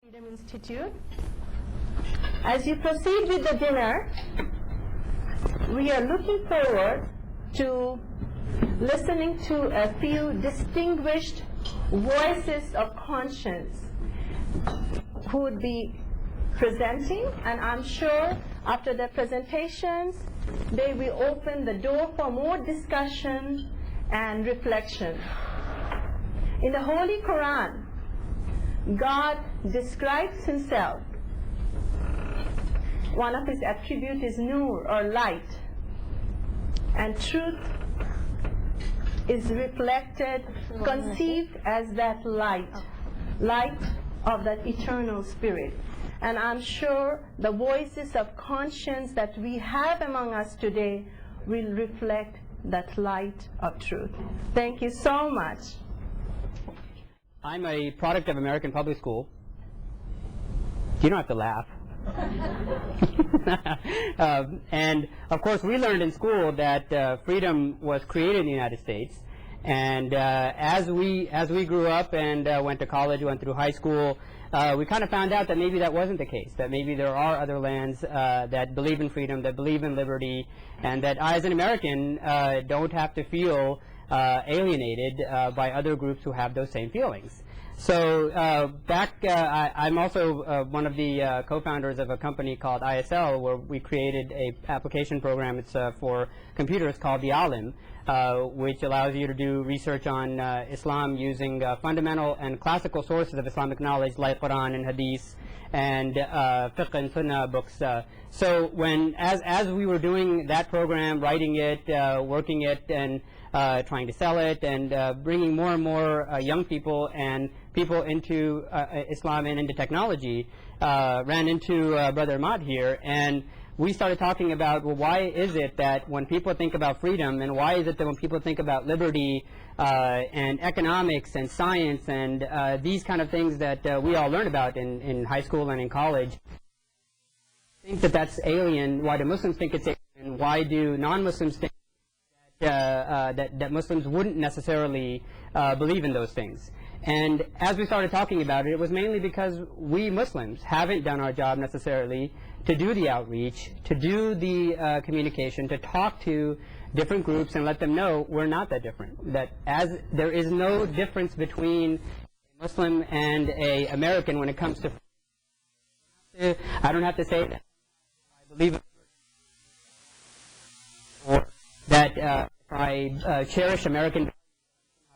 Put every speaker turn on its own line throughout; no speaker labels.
Freedom Institute. As you proceed with the dinner, we are looking forward to listening to a few distinguished voices of conscience who would be presenting, and I'm sure after their presentations they will open the door for more discussion and reflection. In the Holy Quran, God describes himself. One of his attributes is nur, or light, and truth is reflected, conceived as that light of that eternal spirit. And I'm sure the voices of conscience that we have among us today will reflect that light of truth. Thank you so much.
I'm a product of American public school. You don't have to laugh. And of course we learned in school that freedom was created in the United States, and as we grew up and went to college, went through high school, we kind of found out that maybe that wasn't the case, that maybe there are other lands that believe in freedom, that believe in liberty, and that I as an American don't have to feel alienated by other groups who have those same feelings. So I'm also one of the co-founders of a company called ISL, where we created a application program. It's for computers called the Alim, which allows you to do research on Islam using fundamental and classical sources of Islamic knowledge like Quran and Hadith and Fiqh and Sunnah books. So as we were doing that program, writing it, working it, and trying to sell it, and bringing more and more young people and people into Islam and into technology, ran into Brother Ahmad here, and we started talking about, well, why is it that when people think about freedom, and why is it that when people think about liberty and economics and science and these kind of things that we all learn about in high school and in college, think that that's alien? Why do Muslims think it's alien? Why do non-Muslims think that Muslims wouldn't necessarily believe in those things? And as we started talking about it, it was mainly because we Muslims haven't done our job necessarily to do the outreach, to do the communication, to talk to different groups and let them know we're not that different. That as there is no difference between a Muslim and an American when it comes to freedom. I don't have to say that I believe in or that if I cherish American values,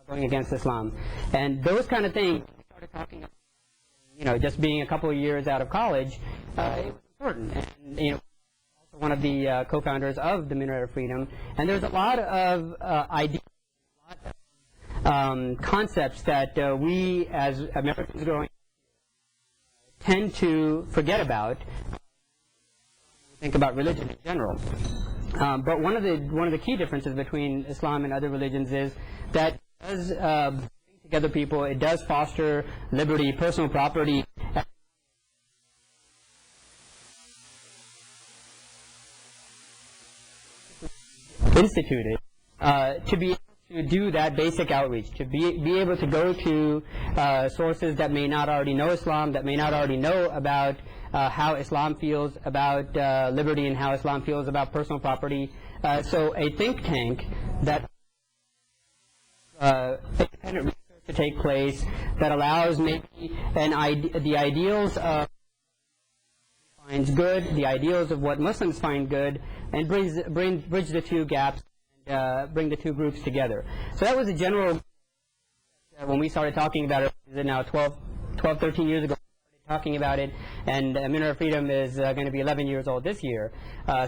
going against Islam. And those kind of things, we started talking about, just being a couple of years out of college, it was important. And, also one of the co-founders of the Minaret of Freedom. And there's a lot of ideas, a lot of concepts that we as Americans growing up tend to forget about when we think about religion in general. But one of the key differences between Islam and other religions is that it does bring together people. It does foster liberty, personal property. Instituted to be able to do that basic outreach, to be able to go to sources that may not already know Islam, that may not already know about how Islam feels about liberty and how Islam feels about personal property. So a think tank that independent research to take place that allows maybe the ideals of finds good, the ideals of what Muslims find good, and bridge the two gaps and bring the two groups together. So that was a general when we started talking about it now 12, 13 years ago. Talking about it, and Minaret of Freedom is going to be 11 years old this year.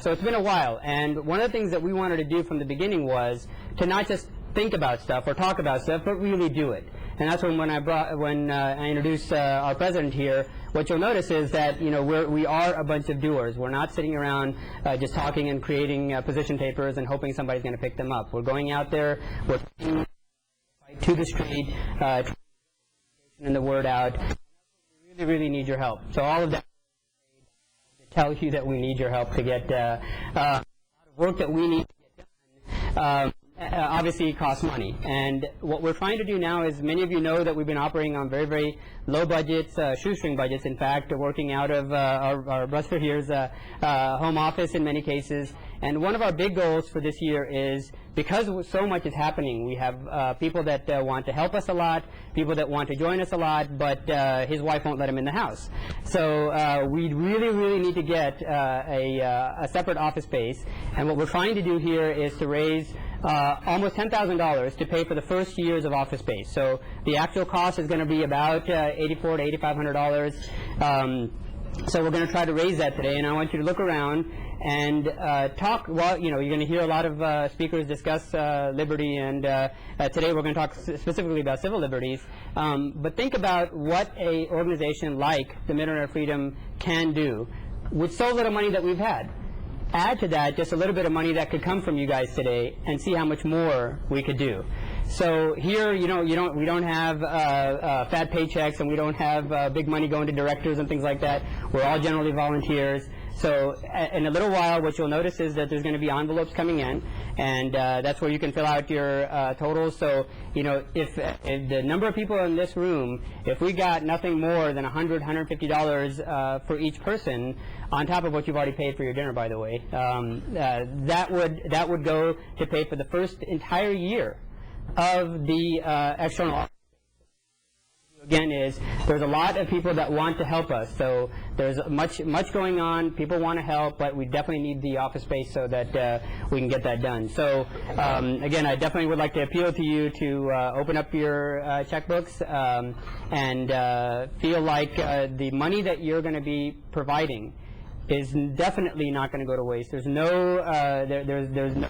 So it's been a while, and one of the things that we wanted to do from the beginning was to not just think about stuff or talk about stuff, but really do it. And that's when I introduced our president here. What you'll notice is that we are a bunch of doers. We're not sitting around just talking and creating position papers and hoping somebody's going to pick them up. We're going out there, we're to the street, and the word out. We really need your help. So all of that to tell you that we need your help to get a lot of work that we need to get done obviously it costs money. And what we're trying to do now is, many of you know that we've been operating on very, very low budgets, shoestring budgets, in fact, working out of our brother here's home office in many cases. And one of our big goals for this year is, because so much is happening, we have people that want to help us a lot, people that want to join us a lot, but his wife won't let him in the house. So we really, really need to get a separate office space. And what we're trying to do here is to raise almost $10,000 to pay for the first years of office space. So the actual cost is going to be about $8,400 to $8,500. So we're going to try to raise that today, and I want you to look around and talk. Well, you know, you're going to hear a lot of speakers discuss liberty, and today we're going to talk specifically about civil liberties. But think about what a organization like the Minaret of Freedom can do with so little money that we've had. Add to that just a little bit of money that could come from you guys today, and see how much more we could do. So here, you know, we don't have fat paychecks, and we don't have big money going to directors and things like that. We're all generally volunteers. So in a little while, what you'll notice is that there's going to be envelopes coming in, and that's where you can fill out your totals. So, you know, if the number of people in this room, if we got nothing more than $100, $150 for each person, on top of what you've already paid for your dinner, by the way, that would go to pay for the first entire year of the external office. Again, is there's a lot of people that want to help us, so there's much going on. People want to help, but we definitely need the office space so that we can get that done. So again, I definitely would like to appeal to you to open up your checkbooks and feel like the money that you're going to be providing is definitely not going to go to waste. There's no there's no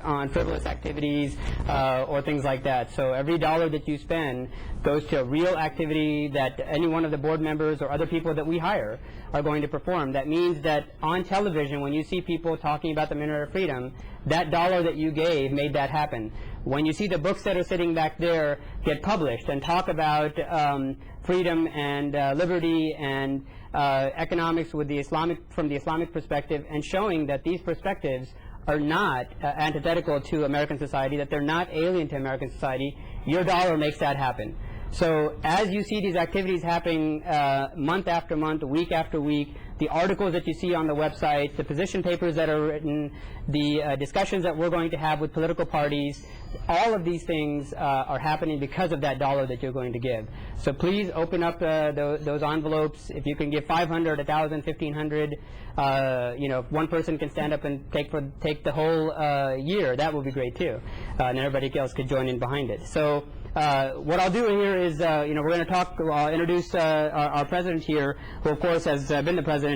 on frivolous activities or things like that. So every dollar that you spend goes to a real activity that any one of the board members or other people that we hire are going to perform. That means that on television, when you see people talking about the Minaret of Freedom, that dollar that you gave made that happen. When you see the books that are sitting back there get published and talk about freedom and liberty and economics with the from the Islamic perspective, and showing that these perspectives are not antithetical to American society, that they're not alien to American society, your dollar makes that happen. So as you see these activities happening month after month, week after week, the articles that you see on the website, the position papers that are written, the discussions that we're going to have with political parties, all of these things are happening because of that dollar that you're going to give. So please open up those envelopes. If you can give 500, 1,000, 1,500, you know, if one person can stand up and take the whole year, that will be great too, and everybody else could join in behind it. So what I'll do here is, you know, we're going to talk. I'll introduce our president here, who of course has been the president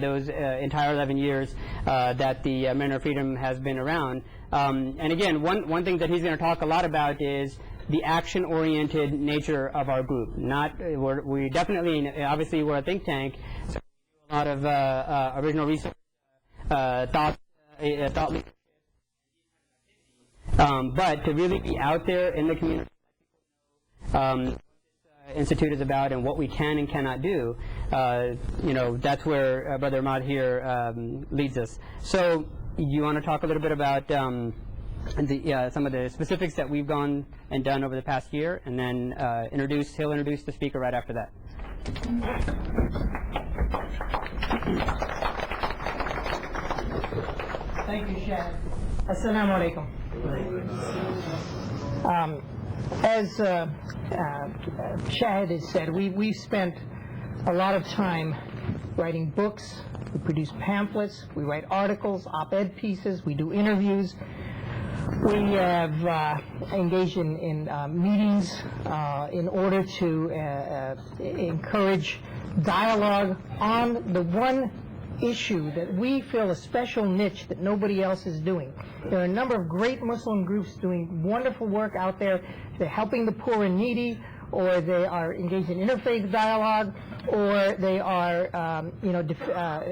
those entire 11 years that the Minaret of Freedom has been around. And again, one thing that he's going to talk a lot about is the action-oriented nature of our group. We definitely, obviously, we're a think tank, so we do a lot of original research, thought leadership, but to really be out there in the community, what this institute is about and what we can and cannot do, you know, that's where Brother Ahmad here leads us. So you want to talk a little bit about some of the specifics that we've gone and done over the past year, and then he'll introduce the speaker right after that.
Thank you, Shahid. Assalamu alaikum. As Shahid has said, we've spent a lot of time writing books, we produce pamphlets, we write articles, op-ed pieces, we do interviews. We have engaged in meetings in order to encourage dialogue on the one issue that we feel a special niche that nobody else is doing. There are a number of great Muslim groups doing wonderful work out there. They're helping the poor and needy, or they are engaged in interfaith dialogue, or they are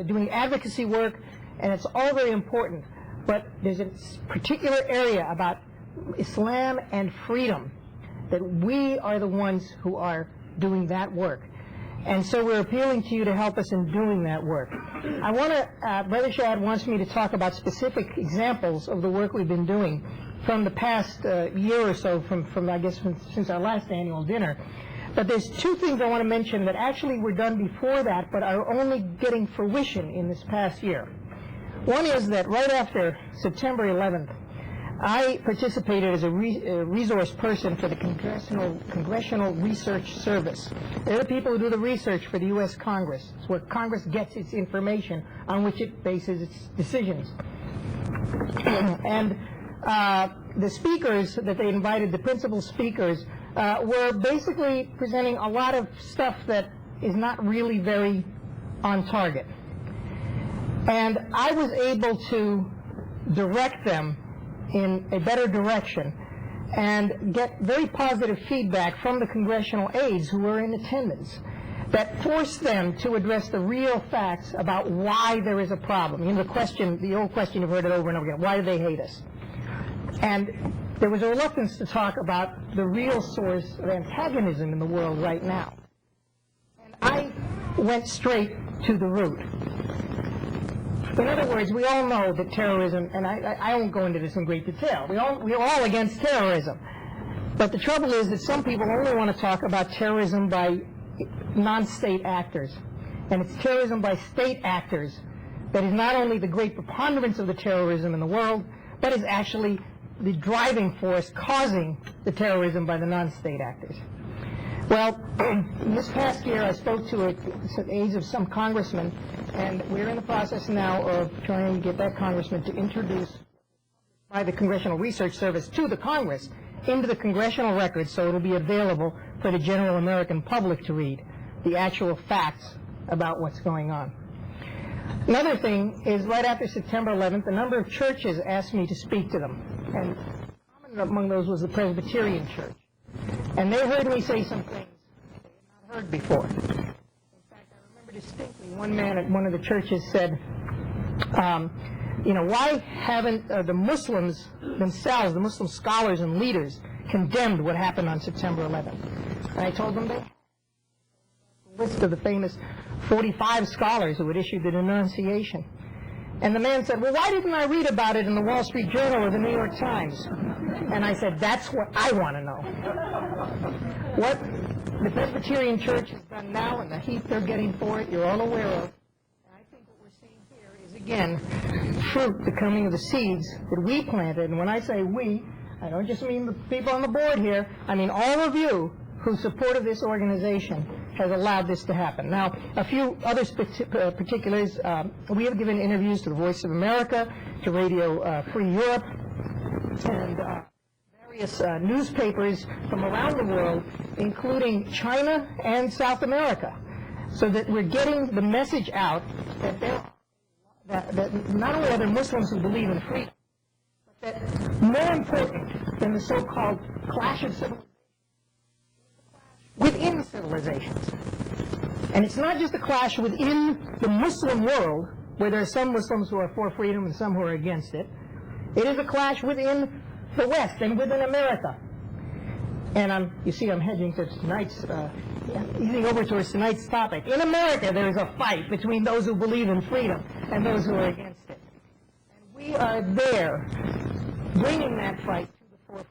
doing advocacy work, and it's all very important. But there's a particular area about Islam and freedom that we are the ones who are doing that work. And so we're appealing to you to help us in doing that work. I want to, Brother Shad wants me to talk about specific examples of the work we've been doing from the past year or so, since our last annual dinner. But there's two things I want to mention that actually were done before that, but are only getting fruition in this past year. One is that right after September 11th, I participated as a resource person for the Congressional Research Service. They're the people who do the research for the U.S. Congress. It's where Congress gets its information on which it bases its decisions. And the speakers that they invited, the principal speakers, were basically presenting a lot of stuff that is not really very on target. And I was able to direct them in a better direction and get very positive feedback from the congressional aides who were in attendance that forced them to address the real facts about why there is a problem. You know, the old question, you've heard it over and over again, why do they hate us? And there was a reluctance to talk about the real source of antagonism in the world right now. And I went straight to the root. In other words, we all know that terrorism, and I won't go into this in great detail, we're all against terrorism. But the trouble is that some people only want to talk about terrorism by non-state actors. And it's terrorism by state actors that is not only the great preponderance of the terrorism in the world, but is actually the driving force causing the terrorism by the non-state actors. Well, this past year I spoke to the aides of some congressmen, and we're in the process now of trying to get that congressman to introduce by the Congressional Research Service to the Congress into the congressional records so it'll be available for the general American public to read the actual facts about what's going on. Another thing is right after September 11th, a number of churches asked me to speak to them, and common among those was the Presbyterian Church. And they heard me say some things they had not heard before. In fact, I remember distinctly one man at one of the churches said, why haven't the Muslims themselves, the Muslim scholars and leaders, condemned what happened on September 11th? And I told them they had a list of the famous 45 scholars who had issued the denunciation. And the man said, well, why didn't I read about it in the Wall Street Journal or the New York Times? And I said, that's what I want to know. What the Presbyterian Church has done now and the heat they're getting for it, you're all aware of. And I think what we're seeing here is, again, fruit becoming of the seeds that we planted. And when I say we, I don't just mean the people on the board here. I mean all of you who supported this organization has allowed this to happen. Now, a few other particulars. We have given interviews to the Voice of America, to Radio Free Europe, and various newspapers from around the world, including China and South America, so that we're getting the message out that not only are there Muslims who believe in freedom, but that more important than the so-called clash of civilizations, within civilizations. And it's not just a clash within the Muslim world, where there are some Muslims who are for freedom and some who are against it. It is a clash within the West and within America. And you see I'm hedging to tonight's, easing over towards tonight's topic. In America, there is a fight between those who believe in freedom and those who are against it. And we are there, bringing that fight to the forefront.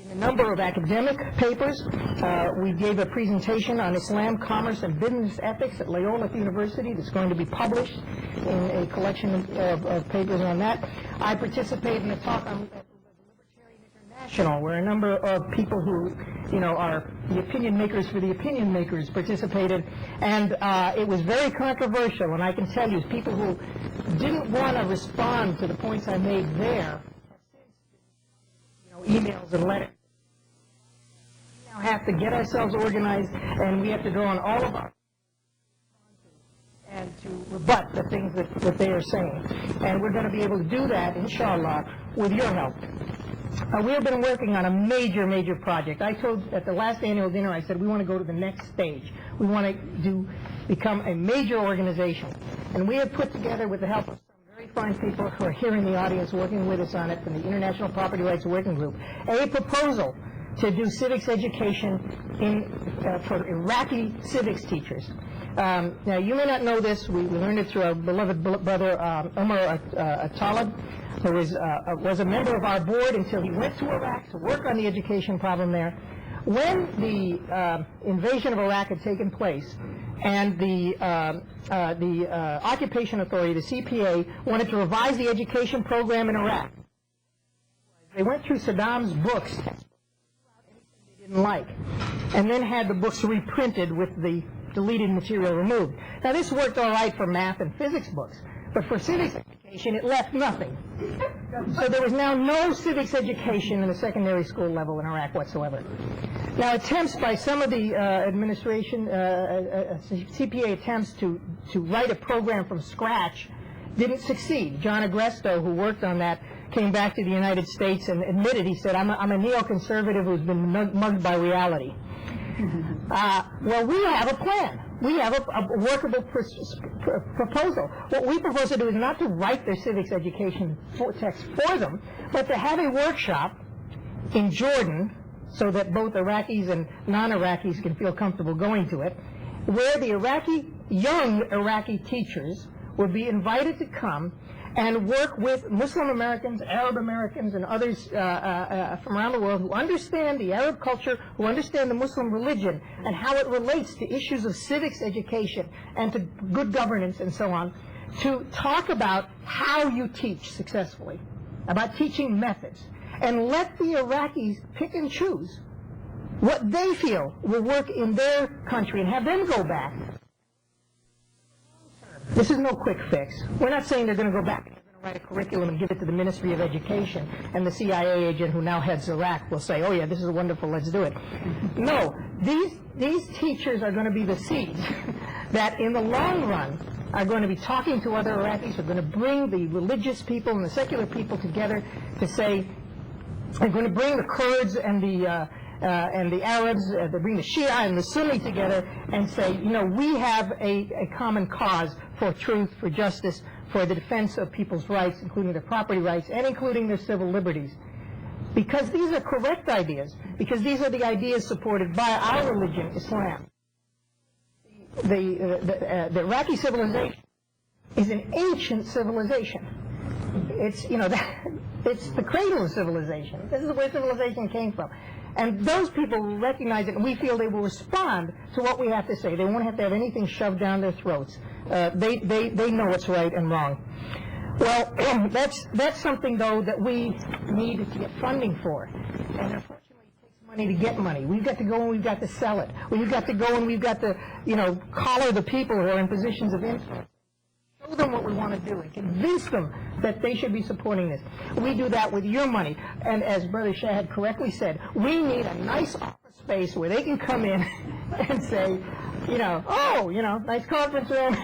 In a number of academic papers. We gave a presentation on Islam, commerce, and business ethics at Loyola University that's going to be published in a collection of papers on that. I participated in a talk on Libertarian International, where a number of people who, are the opinion makers for the opinion makers participated, and it was very controversial, and I can tell you, people who didn't want to respond to the points I made there have since, emails and letters. We now have to get ourselves organized, and we have to draw on all of our and to rebut the things that they are saying. And we're going to be able to do that, inshallah, with your help. We have been working on a major project. I told at the last annual dinner, I said we want to go to the next stage. We want to become a major organization. And we have put together, with the help of some very fine people who are here in the audience working with us on it from the International Property Rights Working Group, a proposal to do civics education for Iraqi civics teachers. Now, you may not know this. We learned it through our beloved brother Omar Talib, who was a member of our board until he went to Iraq to work on the education problem there. When the invasion of Iraq had taken place, and the Occupation Authority, the CPA, wanted to revise the education program in Iraq, they went through Saddam's books, they didn't like, and then had the books reprinted with the deleted material removed. Now, this worked all right for math and physics books, but for civics education, it left nothing. So there was now no civics education in the secondary school level in Iraq whatsoever. Now, attempts by some of the administration, CPA attempts to write a program from scratch didn't succeed. John Agresto, who worked on that, came back to the United States and admitted, he said, I'm a neoconservative who's been mugged by reality. Well, we have a plan. We have a workable proposal. What we propose to do is not to write their civics education text for them, but to have a workshop in Jordan so that both Iraqis and non-Iraqis can feel comfortable going to it, where the young Iraqi teachers would be invited to come and work with Muslim Americans, Arab Americans, and others from around the world who understand the Arab culture, who understand the Muslim religion, and how it relates to issues of civics education and to good governance and so on, to talk about how you teach successfully, about teaching methods, and let the Iraqis pick and choose what they feel will work in their country and have them go back. This is no quick fix. We're not saying they're going to go back and they're going to write a curriculum and give it to the Ministry of Education, and the CIA agent who now heads Iraq will say, oh yeah, this is wonderful, let's do it. No, these teachers are going to be the seeds that in the long run are going to be talking to other Iraqis, are going to bring the religious people and the secular people together to say, they're going to bring the Kurds and the Arabs, they bring the Shia and the Sunni together and say, you know, we have a common cause for truth, for justice, for the defense of people's rights, including their property rights and including their civil liberties. Because these are correct ideas, because these are the ideas supported by our religion, Islam. The Iraqi civilization is an ancient civilization. It's, you know, it's the cradle of civilization. This is where civilization came from. And those people will recognize it, and we feel they will respond to what we have to say. They won't have to have anything shoved down their throats. They know what's right and wrong. Well, that's something, though, that we need to get funding for. And unfortunately, it takes money to get money. We've got to go and we've got to sell it. We've got to go and we've got to, you know, collar the people who are in positions of influence. Show them what we want to do and convince them that they should be supporting this. We do that with your money. And as Brother Shahid correctly said, we need a nice office space where they can come in and say, you know, oh, you know, nice conference room.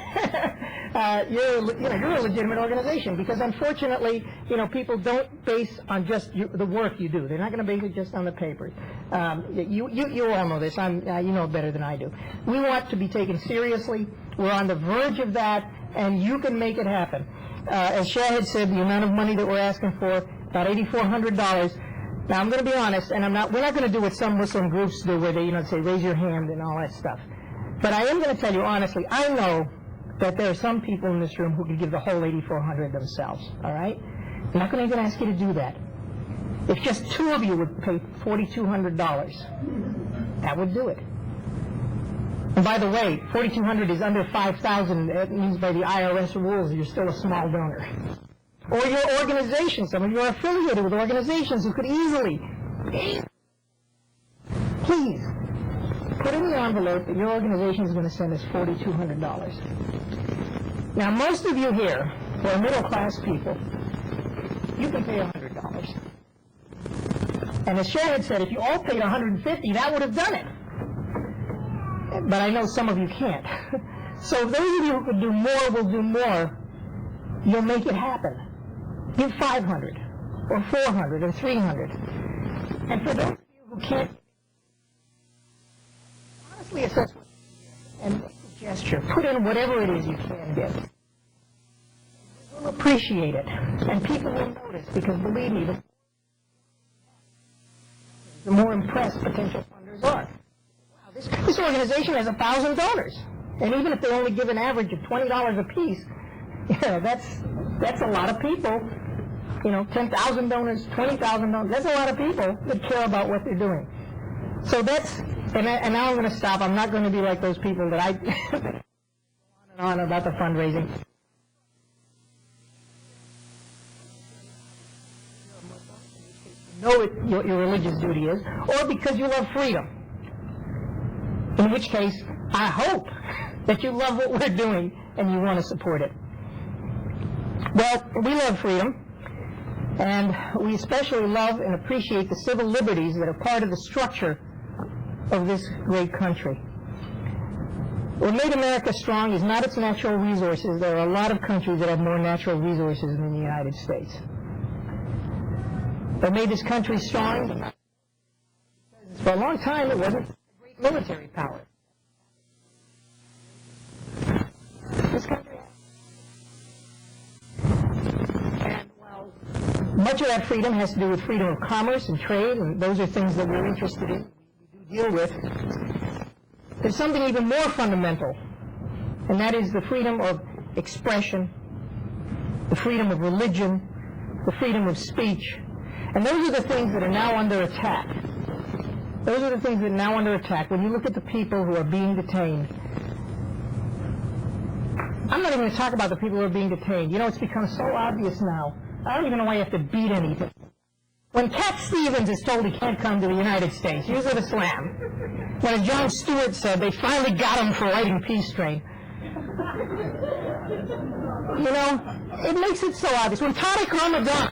You're a legitimate organization, because unfortunately, you know, people don't base on just the work you do. They're not going to base it just on the papers. You all know this. You know better than I do. We want to be taken seriously. We're on the verge of that, and you can make it happen. As Shahid said, the amount of money that we're asking for, about $8,400. Now, I'm going to be honest, and we're not going to do what some Muslim groups do, where they, you know, say raise your hand and all that stuff. But I am going to tell you honestly, I know that there are some people in this room who can give the whole $8,400 themselves. All right? I'm not going to even ask you to do that. If just two of you would pay $4,200, that would do it. And by the way, $4,200 is under $5,000. That means by the IRS rules, you're still a small donor. Or your organization. Some of you are affiliated with organizations who could easily, please, put in the envelope that your organization is going to send us $4,200. Now, most of you here, who are middle-class people, you can pay $100. And as Shahid said, if you all paid $150, that would have done it. But I know some of you can't. So if those of you who could do more will do more, you'll make it happen. Give $500, or $400, or $300. And for those of you who can't, honestly assess what you get and make a gesture. Put in whatever it is you can get. We'll appreciate it. And people will notice, because believe me, the more impressed potential funders are. Wow, this organization has 1,000 donors, and even if they only give an average of $20 a piece, that's a lot of people. 10,000 donors, 20,000 donors, that's a lot of people that care about what they're doing. So and now I'm going to stop. I'm not going to be like those people that I go on and on about the fundraising. Know what your religious duty is, or because you love freedom. In which case, I hope that you love what we're doing and you want to support it. Well, we love freedom, and we especially love and appreciate the civil liberties that are part of the structure of this great country. What made America strong is not its natural resources. There are a lot of countries that have more natural resources than the United States. What made this country strong? For a long time, it wasn't a great military power. This country, and while much of that freedom has to do with freedom of commerce and trade, and those are things that we're interested in, we do deal with, there's something even more fundamental, and that is the freedom of expression, the freedom of religion, the freedom of speech. And those are the things that are now under attack. Those are the things that are now under attack. When you look at the people who are being detained, I'm not even going to talk about the people who are being detained. It's become so obvious now. I don't even know why you have to beat anything. When Cat Stevens is told he can't come to the United States, use it a slam. When, as Jon Stewart said, they finally got him for writing Peace Train. It makes it so obvious. When Tariq Ramadan,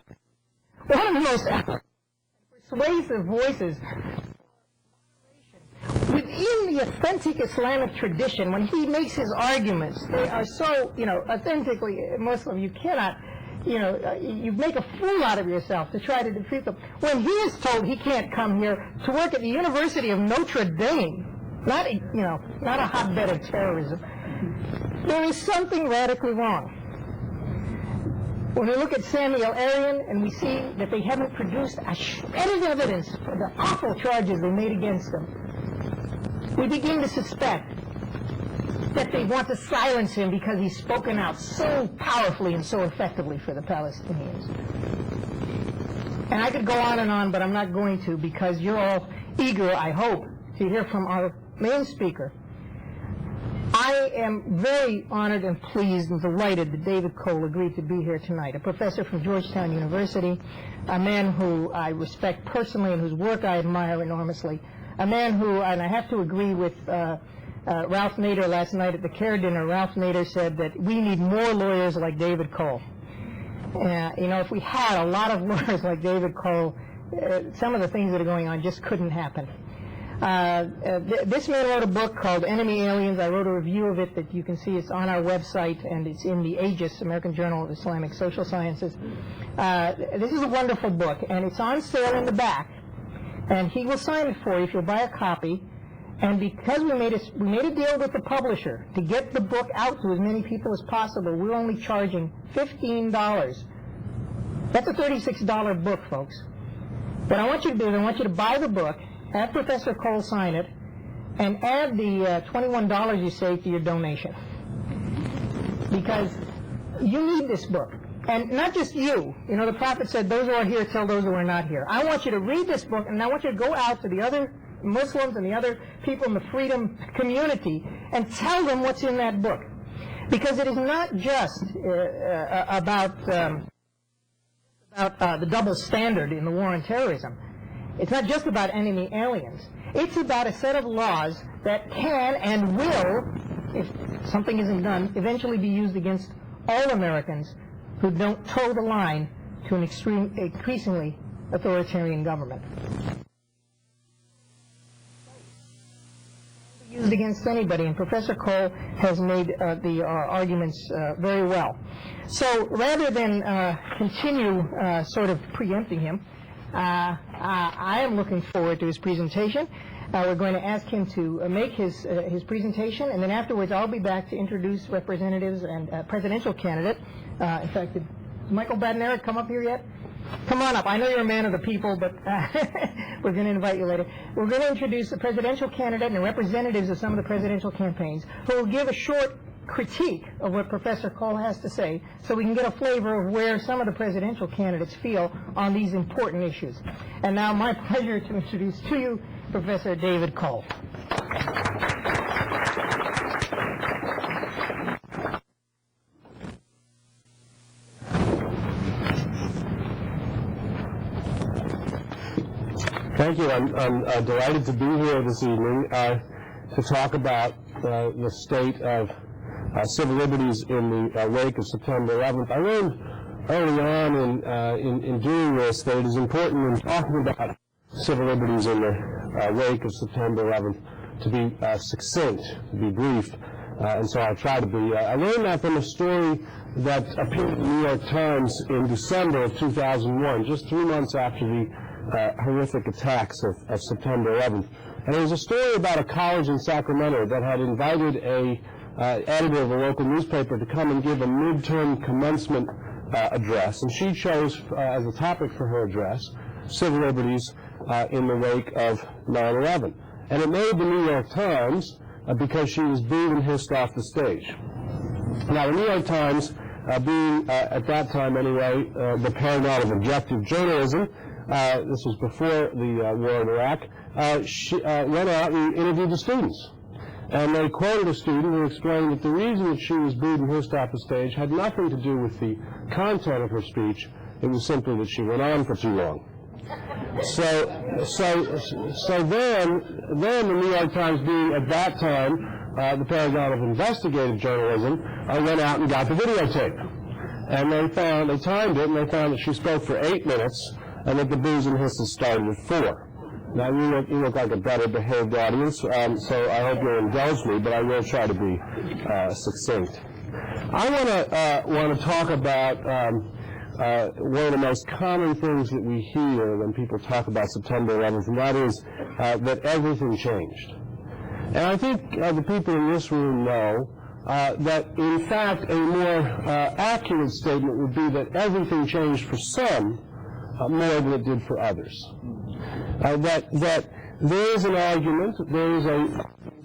one of the most persuasive voices within the authentic Islamic tradition, when he makes his arguments, they are so, authentically Muslim, you cannot, you make a fool out of yourself to try to defeat them. When he is told he can't come here to work at the University of Notre Dame, not a hotbed of terrorism, there is something radically wrong. When we look at Samuel Arian and we see that they haven't produced a shred of evidence for the awful charges they made against him, we begin to suspect that they want to silence him because he's spoken out so powerfully and so effectively for the Palestinians. And I could go on and on, but I'm not going to, because you're all eager, I hope, to hear from our main speaker. I am very honored and pleased and delighted that David Cole agreed to be here tonight, a professor from Georgetown University, a man who I respect personally and whose work I admire enormously, a man who, and I have to agree with Ralph Nader last night at the CARE dinner. Ralph Nader said that we need more lawyers like David Cole. If we had a lot of lawyers like David Cole, some of the things that are going on just couldn't happen. This man wrote a book called Enemy Aliens. I wrote a review of it that you can see. It's on our website, and it's in the Aegis, American Journal of Islamic Social Sciences. This is a wonderful book, and it's on sale in the back. And he will sign it for you if you'll buy a copy. And because we made a deal with the publisher to get the book out to as many people as possible, we're only charging $15. That's a $36 book, folks. What I want you to do is I want you to buy the book, have Professor Cole sign it, and add the $21 you save to your donation. Because you need this book. And not just you. The prophet said, those who are here tell those who are not here. I want you to read this book, and I want you to go out to the other Muslims and the other people in the freedom community and tell them what's in that book. Because it is not just about the double standard in the war on terrorism. It's not just about enemy aliens. It's about a set of laws that can and will, if something isn't done, eventually be used against all Americans who don't toe the line to an increasingly authoritarian government. Used against anybody, and Professor Cole has made the arguments very well. So rather than continue sort of preempting him, I am looking forward to his presentation. We're going to ask him to make his presentation, and then afterwards I'll be back to introduce representatives and presidential candidate. In fact, did Michael Badnarik come up here yet? Come on up. I know you're a man of the people, but We're going to invite you later. We're going to introduce the presidential candidate and representatives of some of the presidential campaigns who will give a short critique of what Professor Cole has to say so we can get a flavor of where some of the presidential candidates feel on these important issues. And now my pleasure to introduce to you Professor David Cole.
Thank you. I'm delighted to be here this evening to talk about the state of civil liberties in the wake of September 11th. I learned early on in doing this that it is important in talking about civil liberties in the wake of September 11th to be succinct, to be brief, and so I'll try to be. I learned that from a story that appeared in the New York Times in December of 2001, just 3 months after the horrific attacks of September 11th. And it was a story about a college in Sacramento that had invited a editor of a local newspaper to come and give a midterm commencement address. And she chose as a topic for her address civil liberties in the wake of 9/11. And it made the New York Times because she was booed and hissed off the stage. Now, the New York Times, being at that time anyway, the paradigm of objective journalism, this was before the war in Iraq, she went out and interviewed the students. And they quoted a student who explained that the reason that she was booed and hissed off the stage had nothing to do with the content of her speech. It was simply that she went on for too long. So then the New York Times, being at that time the paradigm of investigative journalism, went out and got the videotape. And they timed it, and they found that she spoke for 8 minutes, and that the boos and hisses started at 4. Now, you look like a better behaved audience, so I hope you'll indulge me, but I will try to be succinct. I want to talk about one of the most common things that we hear when people talk about September 11th, and that is that everything changed. And I think the people in this room know that, in fact, a more accurate statement would be that everything changed for some more than it did for others. That there is an argument, there is a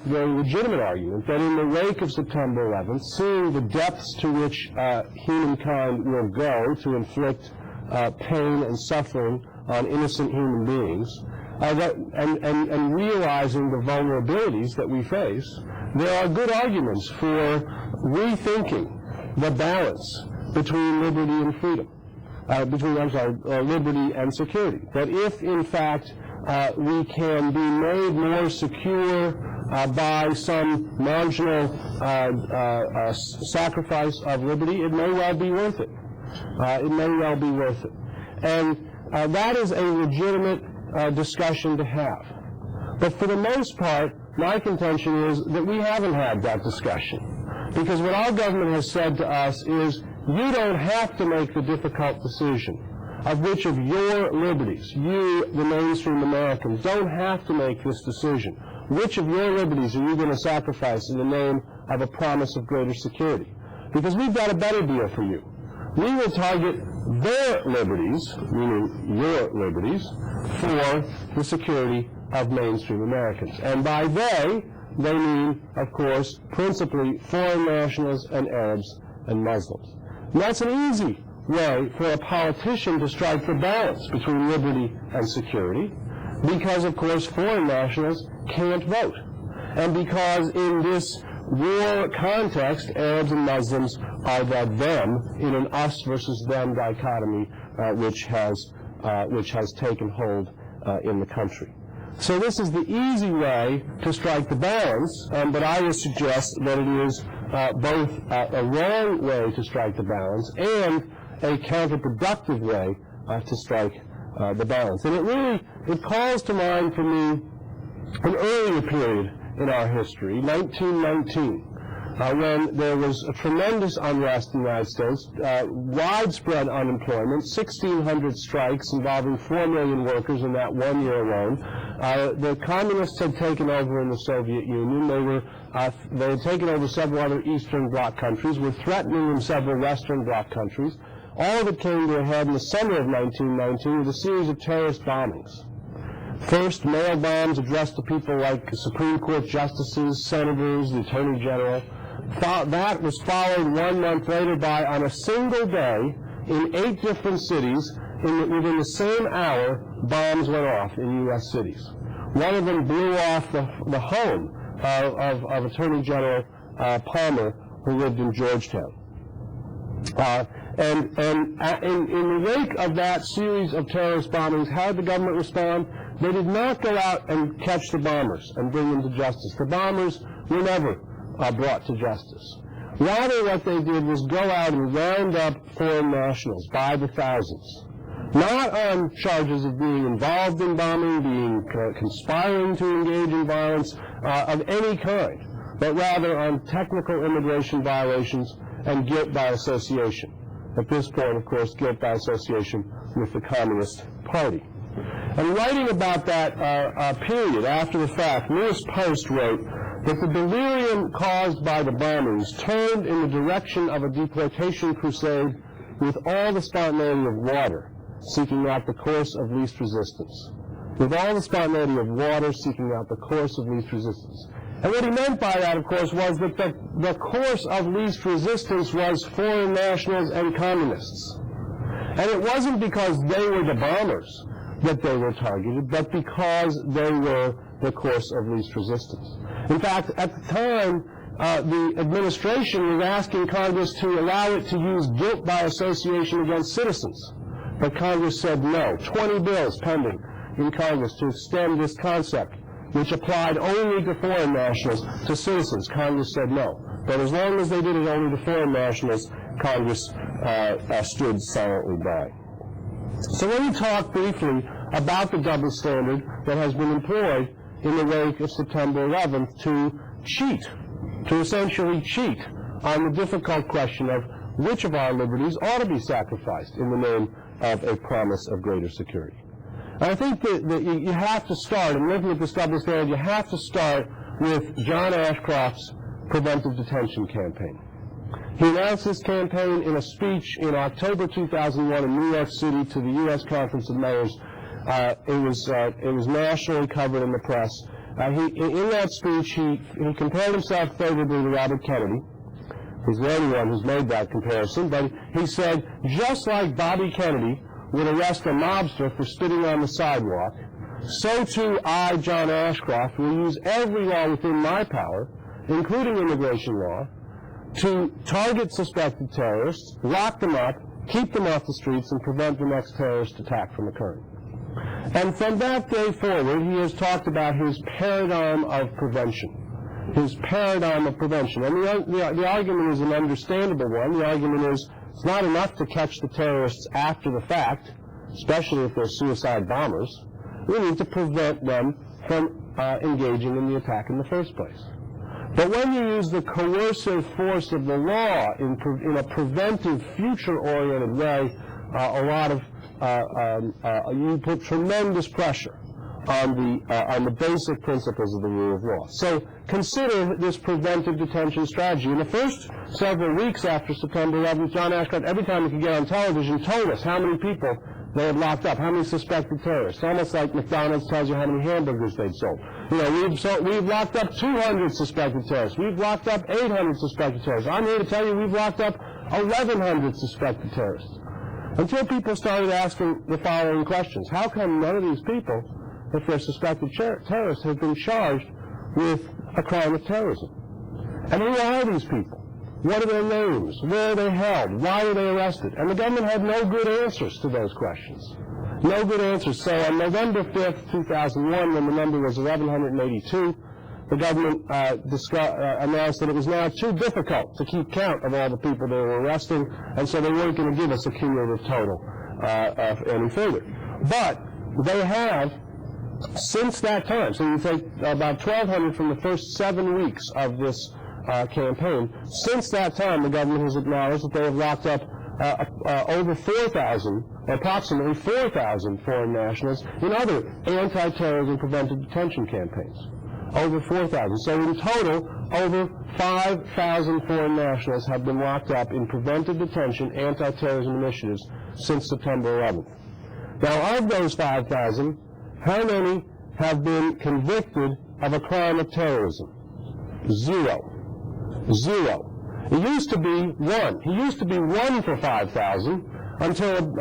very legitimate argument, that in the wake of September 11th, seeing the depths to which humankind will go to inflict pain and suffering on innocent human beings, and realizing the vulnerabilities that we face, there are good arguments for rethinking the balance between liberty and freedom. Liberty and security. That if, in fact, we can be made more secure by some marginal sacrifice of liberty, it may well be worth it. It may well be worth it. And that is a legitimate discussion to have. But for the most part, my contention is that we haven't had that discussion. Because what our government has said to us is, you don't have to make the difficult decision of which of your liberties, you, the mainstream American, don't have to make this decision. Which of your liberties are you going to sacrifice in the name of a promise of greater security? Because we've got a better deal for you. We will target their liberties, meaning your liberties, for the security of mainstream Americans. And by they mean, of course, principally foreign nationals and Arabs and Muslims. And that's an easy way for a politician to strike the balance between liberty and security, because, of course, foreign nationals can't vote. And because in this war context, Arabs and Muslims are the them in an us versus them dichotomy which has taken hold in the country. So this is the easy way to strike the balance, but I would suggest that it is both a wrong way to strike the balance and a counterproductive way to strike the balance. And it calls to mind for me an earlier period in our history, 1919, when there was a tremendous unrest in the United States, widespread unemployment, 1,600 strikes involving 4 million workers in that 1 year alone. The communists had taken over in the Soviet Union. They had taken over several other Eastern Bloc countries, were threatening in several Western Bloc countries. All of it came to a head in the summer of 1919 with a series of terrorist bombings. First, mail bombs addressed to people like Supreme Court justices, senators, the Attorney General. That was followed 1 month later by, on a single day, in 8 different cities, within the same hour, bombs went off in U.S. cities. One of them blew off the home of Attorney General Palmer, who lived in Georgetown. And in the wake of that series of terrorist bombings, how did the government respond? They did not go out and catch the bombers and bring them to justice. The bombers were never brought to justice. Rather, what they did was go out and round up foreign nationals by the thousands, not on charges of being involved in bombing, being conspiring to engage in violence of any kind, but rather on technical immigration violations and guilt by association. At this point, of course, guilt by association with the Communist Party. And writing about that period after the fact, Lewis Post wrote that the delirium caused by the bombings turned in the direction of a deportation crusade with all the spontaneity of water seeking out the course of least resistance. With all the spontaneity of water seeking out the course of least resistance. And what he meant by that, of course, was that the course of least resistance was foreign nationals and communists. And it wasn't because they were the bombers that they were targeted, but because they were the course of least resistance. In fact, at the time, the administration was asking Congress to allow it to use guilt by association against citizens. But Congress said no. 20 bills pending in Congress to extend this concept, which applied only to foreign nationals, to citizens. Congress said no. But as long as they did it only to foreign nationals, Congress stood silently by. So let me talk briefly about the double standard that has been employed in the wake of September 11th to essentially cheat on the difficult question of which of our liberties ought to be sacrificed in the name of a promise of greater security. And I think that you have to start, in looking at this double standard, you have to start with John Ashcroft's preventive detention campaign. He announced this campaign in a speech in October 2001 in New York City to the U.S. Conference of Mayors. It was nationally covered in the press. In that speech, he compared himself favorably to Robert Kennedy. He's the only one who's made that comparison. But he said, just like Bobby Kennedy would arrest a mobster for spitting on the sidewalk, so too I, John Ashcroft, will use every law within my power, including immigration law, to target suspected terrorists, lock them up, keep them off the streets, and prevent the next terrorist attack from occurring. And from that day forward, he has talked about his paradigm of prevention. His paradigm of prevention. And the argument is an understandable one. The argument is it's not enough to catch the terrorists after the fact, especially if they're suicide bombers. We need to prevent them from engaging in the attack in the first place. But when you use the coercive force of the law in a preventive, future-oriented way, you put tremendous pressure on the basic principles of the rule of law. So consider this preventive detention strategy. In the first several weeks after September 11th, John Ashcroft, every time he could get on television, told us how many people they had locked up, how many suspected terrorists. Almost like McDonald's tells you how many hamburgers they'd sold. You know, we've locked up 200 suspected terrorists. We've locked up 800 suspected terrorists. I'm here to tell you we've locked up 1,100 suspected terrorists. Until people started asking the following questions. How come none of these people, if they're suspected terrorists, have been charged with a crime of terrorism? And who are these people? What are their names? Where are they held? Why were they arrested? And the government had no good answers to those questions. No good answers. So on November 5th, 2001, when the number was 1,182, the government announced that it was now too difficult to keep count of all the people they were arresting, and so they weren't going to give us a cumulative total any further. But they have, since that time, so you take about 1,200 from the first 7 weeks of this campaign, since that time the government has acknowledged that they have locked up over 4,000, approximately 4,000 foreign nationals in other anti-terrorism preventive detention campaigns. Over 4,000. So in total, over 5,000 foreign nationals have been locked up in preventive detention anti-terrorism initiatives since September 11th. Now, of those 5,000, How many have been convicted of a crime of terrorism? 0. 0. It used to be 1. He used to be 1 for 5,000 until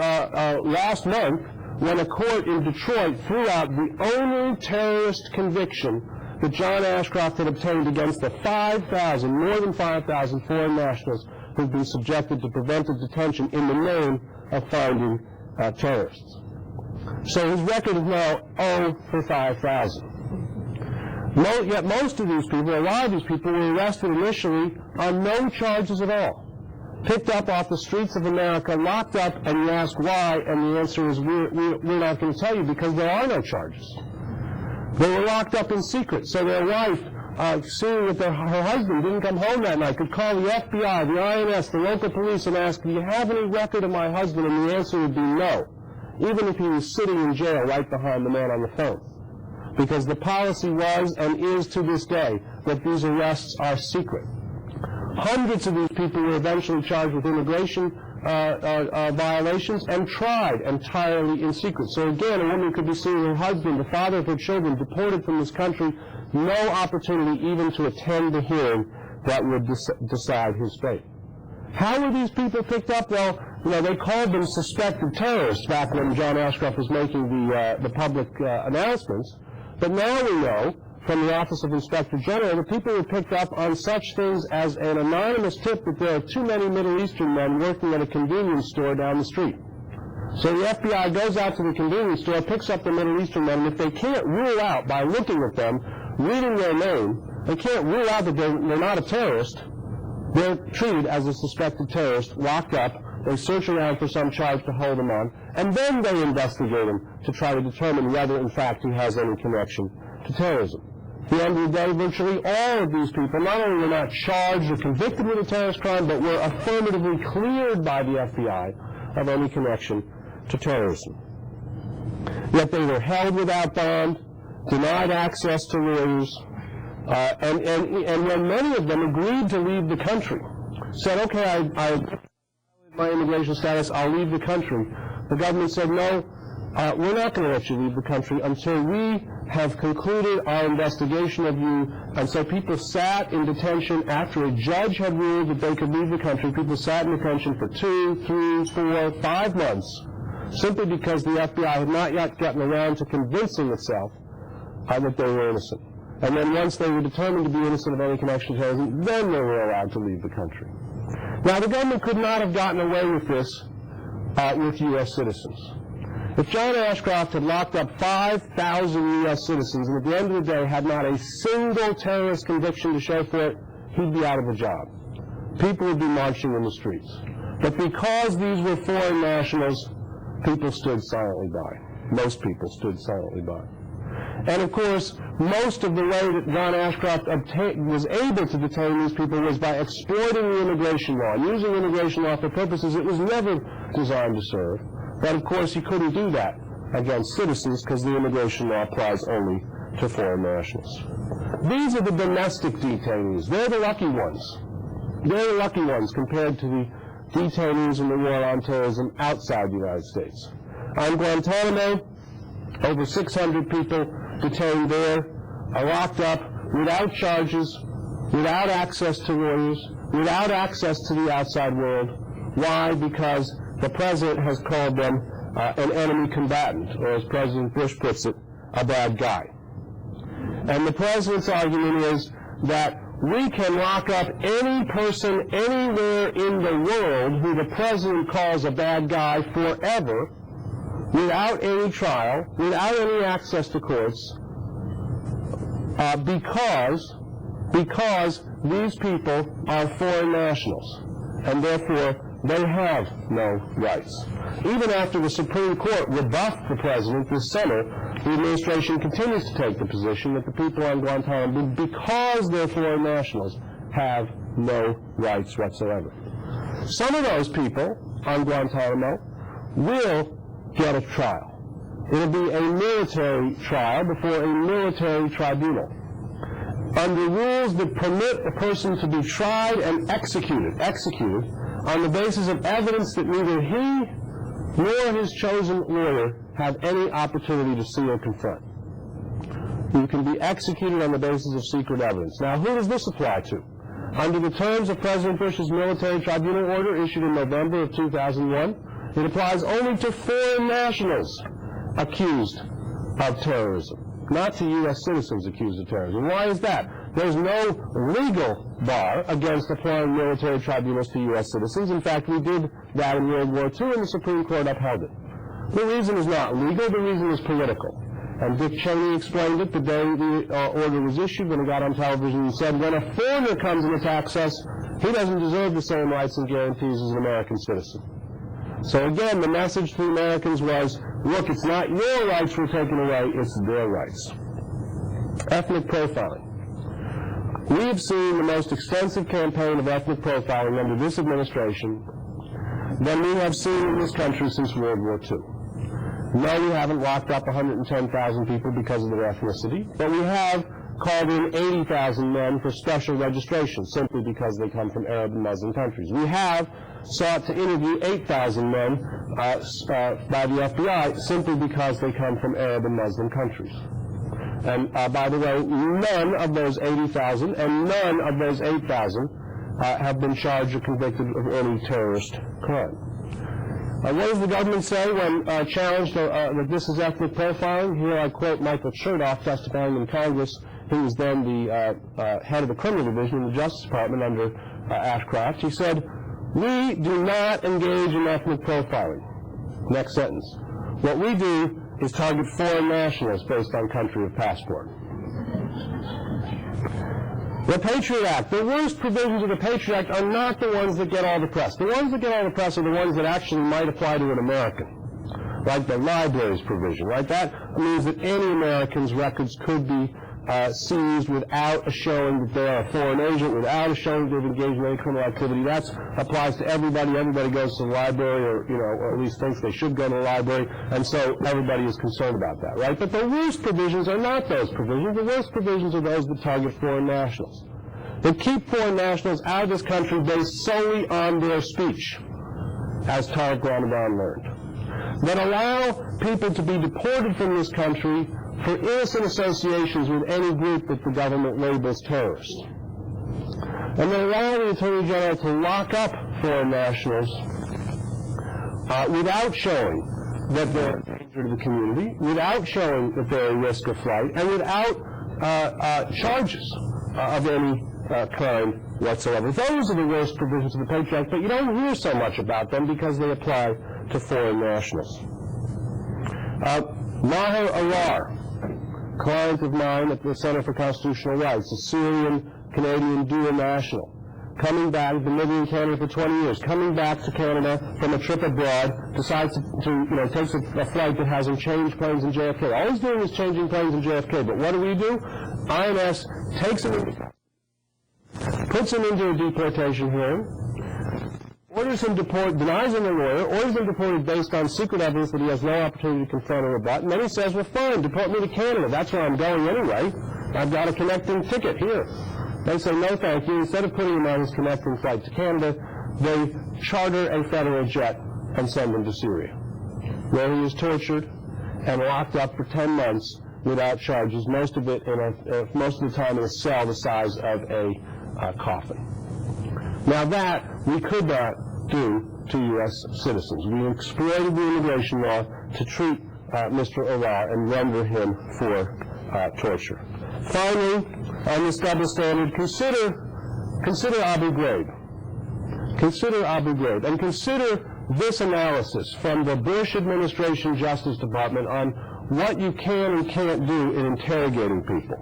last month when a court in Detroit threw out the only terrorist conviction that John Ashcroft had obtained against the 5,000, more than 5,000 foreign nationals who've been subjected to preventive detention in the name of finding terrorists. So his record is now 0 for 5,000. Yet most of these people, a lot of these people, were arrested initially on no charges at all. Picked up off the streets of America, locked up, and you ask why, and the answer is we're not going to tell you because there are no charges. They were locked up in secret, so their wife, seeing that her husband didn't come home that night, could call the FBI, the INS, the local police, and ask, do you have any record of my husband? And the answer would be no, even if he was sitting in jail right behind the man on the phone. Because the policy was, and is to this day, that these arrests are secret. Hundreds of these people were eventually charged with immigration violations and tried entirely in secret. So again, a woman could be seeing her husband, the father of her children, deported from this country, no opportunity even to attend the hearing that would decide his fate. How were these people picked up? Well, they called them suspected terrorists back when John Ashcroft was making the public announcements. But now we know from the Office of Inspector General that people were picked up on such things as an anonymous tip that there are too many Middle Eastern men working at a convenience store down the street. So the FBI goes out to the convenience store, picks up the Middle Eastern men, and if they can't rule out by looking at them, reading their name, they can't rule out that they're not a terrorist, they're treated as a suspected terrorist, locked up, they search around for some charge to hold them on, and then they investigate him to try to determine whether, in fact, he has any connection to terrorism. At the end of the day, virtually all of these people not only were not charged or convicted with a terrorist crime, but were affirmatively cleared by the FBI of any connection to terrorism. Yet they were held without bond, denied access to lawyers, and when many of them agreed to leave the country, said, okay, I my immigration status, I'll leave the country. The government said, no, we're not going to let you leave the country until we have concluded our investigation of you. And so people sat in detention after a judge had ruled that they could leave the country. People sat in detention for 2, 3, 4, 5 months simply because the FBI had not yet gotten around to convincing itself that they were innocent. And then once they were determined to be innocent of any connection to terrorism, then they were allowed to leave the country. Now, the government could not have gotten away with this with U.S. citizens. If John Ashcroft had locked up 5,000 U.S. citizens and at the end of the day had not a single terrorist conviction to show for it, he'd be out of a job. People would be marching in the streets. But because these were foreign nationals, people stood silently by. Most people stood silently by. And of course, most of the way that John Ashcroft was able to detain these people was by exploiting the immigration law, using immigration law for purposes it was never designed to serve. But of course, he couldn't do that against citizens because the immigration law applies only to foreign nationals. These are the domestic detainees. They're the lucky ones. They're the lucky ones compared to the detainees in the war on terrorism outside the United States. On Guantanamo, over 600 people detained there, are locked up without charges, without access to lawyers, without access to the outside world. Why? Because the president has called them an enemy combatant, or as President Bush puts it, a bad guy. And the president's argument is that we can lock up any person anywhere in the world who the president calls a bad guy forever, without any trial, without any access to courts, because these people are foreign nationals, and therefore they have no rights. Even after the Supreme Court rebuffed the president this summer, the administration continues to take the position that the people on Guantanamo, because they're foreign nationals, have no rights whatsoever. Some of those people on Guantanamo will get a trial. It'll be a military trial before a military tribunal, under rules that permit a person to be tried and executed on the basis of evidence that neither he nor his chosen lawyer have any opportunity to see or confront. You can be executed on the basis of secret evidence. Now, who does this apply to? Under the terms of President Bush's military tribunal order issued in November of 2001, it applies only to foreign nationals accused of terrorism, not to U.S. citizens accused of terrorism. Why is that? There's no legal bar against applying military tribunals to U.S. citizens. In fact, we did that in World War II, and the Supreme Court upheld it. The reason is not legal, the reason is political. And Dick Cheney explained it the day the order was issued when he got on television and said, when a foreigner comes and attacks us, he doesn't deserve the same rights and guarantees as an American citizen. So again, the message to Americans was, look, it's not your rights we're taking away, it's their rights. Ethnic profiling. We have seen the most extensive campaign of ethnic profiling under this administration than we have seen in this country since World War II. No, we haven't locked up 110,000 people because of their ethnicity, but we have called in 80,000 men for special registration simply because they come from Arab and Muslim countries. We have sought to interview 8,000 men by the FBI simply because they come from Arab and Muslim countries. And by the way, none of those 80,000 and none of those 8,000 have been charged or convicted of any terrorist crime. What does the government say when challenged that this is ethnic profiling? Here I quote Michael Chertoff testifying in Congress. He was then the head of the criminal division in the Justice Department under Ashcroft. He said, "We do not engage in ethnic profiling." Next sentence. "What we do is target foreign nationals based on country of passport." The Patriot Act. The worst provisions of the Patriot Act are not the ones that get all the press. The ones that get all the press are the ones that actually might apply to an American, like the libraries provision, right? That means that any American's records could be seized without a showing that they are a foreign agent, without a showing that they've engaged in any criminal activity. That applies to everybody. Everybody goes to the library, or at least thinks they should go to the library, and so everybody is concerned about that, right? But the worst provisions are not those provisions. The worst provisions are those that target foreign nationals. They keep foreign nationals out of this country based solely on their speech, as Tariq Ramadan learned. That allow people to be deported from this country for innocent associations with any group that the government labels terrorist. And then allow the Attorney General to lock up foreign nationals without showing that they're a danger to the community, without showing that they're a risk of flight, and without charges of any kind whatsoever. Those are the worst provisions of the Patriot Act, but you don't hear so much about them because they apply to foreign nationals. Maher Arar, client of mine at the Center for Constitutional Rights, a Syrian-Canadian dual national, coming back, been living in Canada for 20 years, coming back to Canada from a trip abroad, decides to takes a flight that has him change planes in JFK. All he's doing is changing planes in JFK, but what do? INS takes him, puts him into a deportation hearing, orders him deported, denies him a lawyer, orders him deported based on secret evidence that he has no opportunity to confront or rebut, and then he says, well, fine, deport me to Canada. That's where I'm going anyway. I've got a connecting ticket here. They say, no, thank you. Instead of putting him on his connecting flight to Canada, they charter a federal jet and send him to Syria, where he is tortured and locked up for 10 months without charges, most of the time in a cell the size of a coffin. Now that we could not do to U.S. citizens. We exploited the immigration law to treat Mr. Arar and render him for torture. Finally, on this double standard, consider Abu Ghraib. Consider Abu Ghraib, and consider this analysis from the Bush administration Justice Department on what you can and can't do in interrogating people.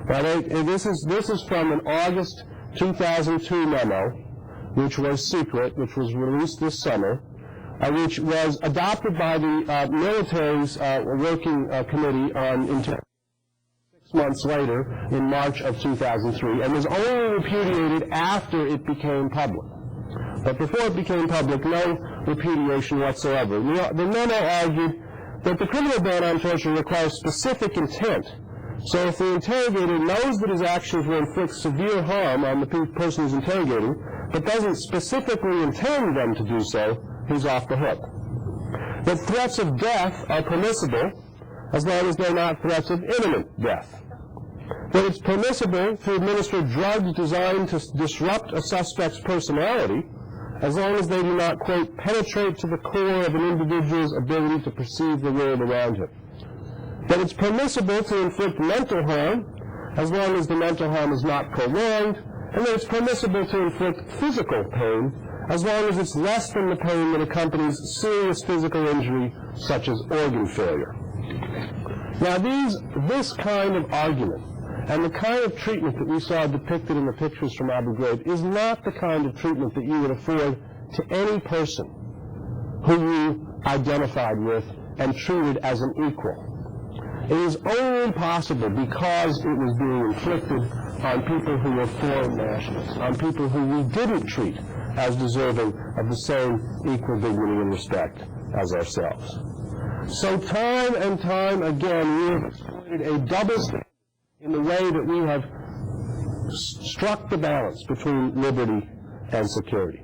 Now, this is from an August 2002 memo, which was secret, which was released this summer, which was adopted by the military's working committee on interrogation 6 months later in March of 2003, and was only repudiated after it became public. But before it became public, no repudiation whatsoever. The memo argued that the criminal ban on torture requires specific intent. So if the interrogator knows that his actions will inflict severe harm on the person who's interrogating, but doesn't specifically intend them to do so, he's off the hook. that threats of death are permissible as long as they're not threats of imminent death. That it's permissible to administer drugs designed to disrupt a suspect's personality as long as they do not, quote, penetrate to the core of an individual's ability to perceive the world around him. That it's permissible to inflict mental harm as long as the mental harm is not prolonged, and that it's permissible to inflict physical pain as long as it's less than the pain that accompanies serious physical injury, such as organ failure. Now, this kind of argument and the kind of treatment that we saw depicted in the pictures from Abu Ghraib is not the kind of treatment that you would afford to any person who you identified with and treated as an equal. It is only possible because it was being inflicted on people who were foreign nationals, on people who we didn't treat as deserving of the same equal dignity and respect as ourselves. So time and time again, we have exploited a double standard in the way that we have struck the balance between liberty and security.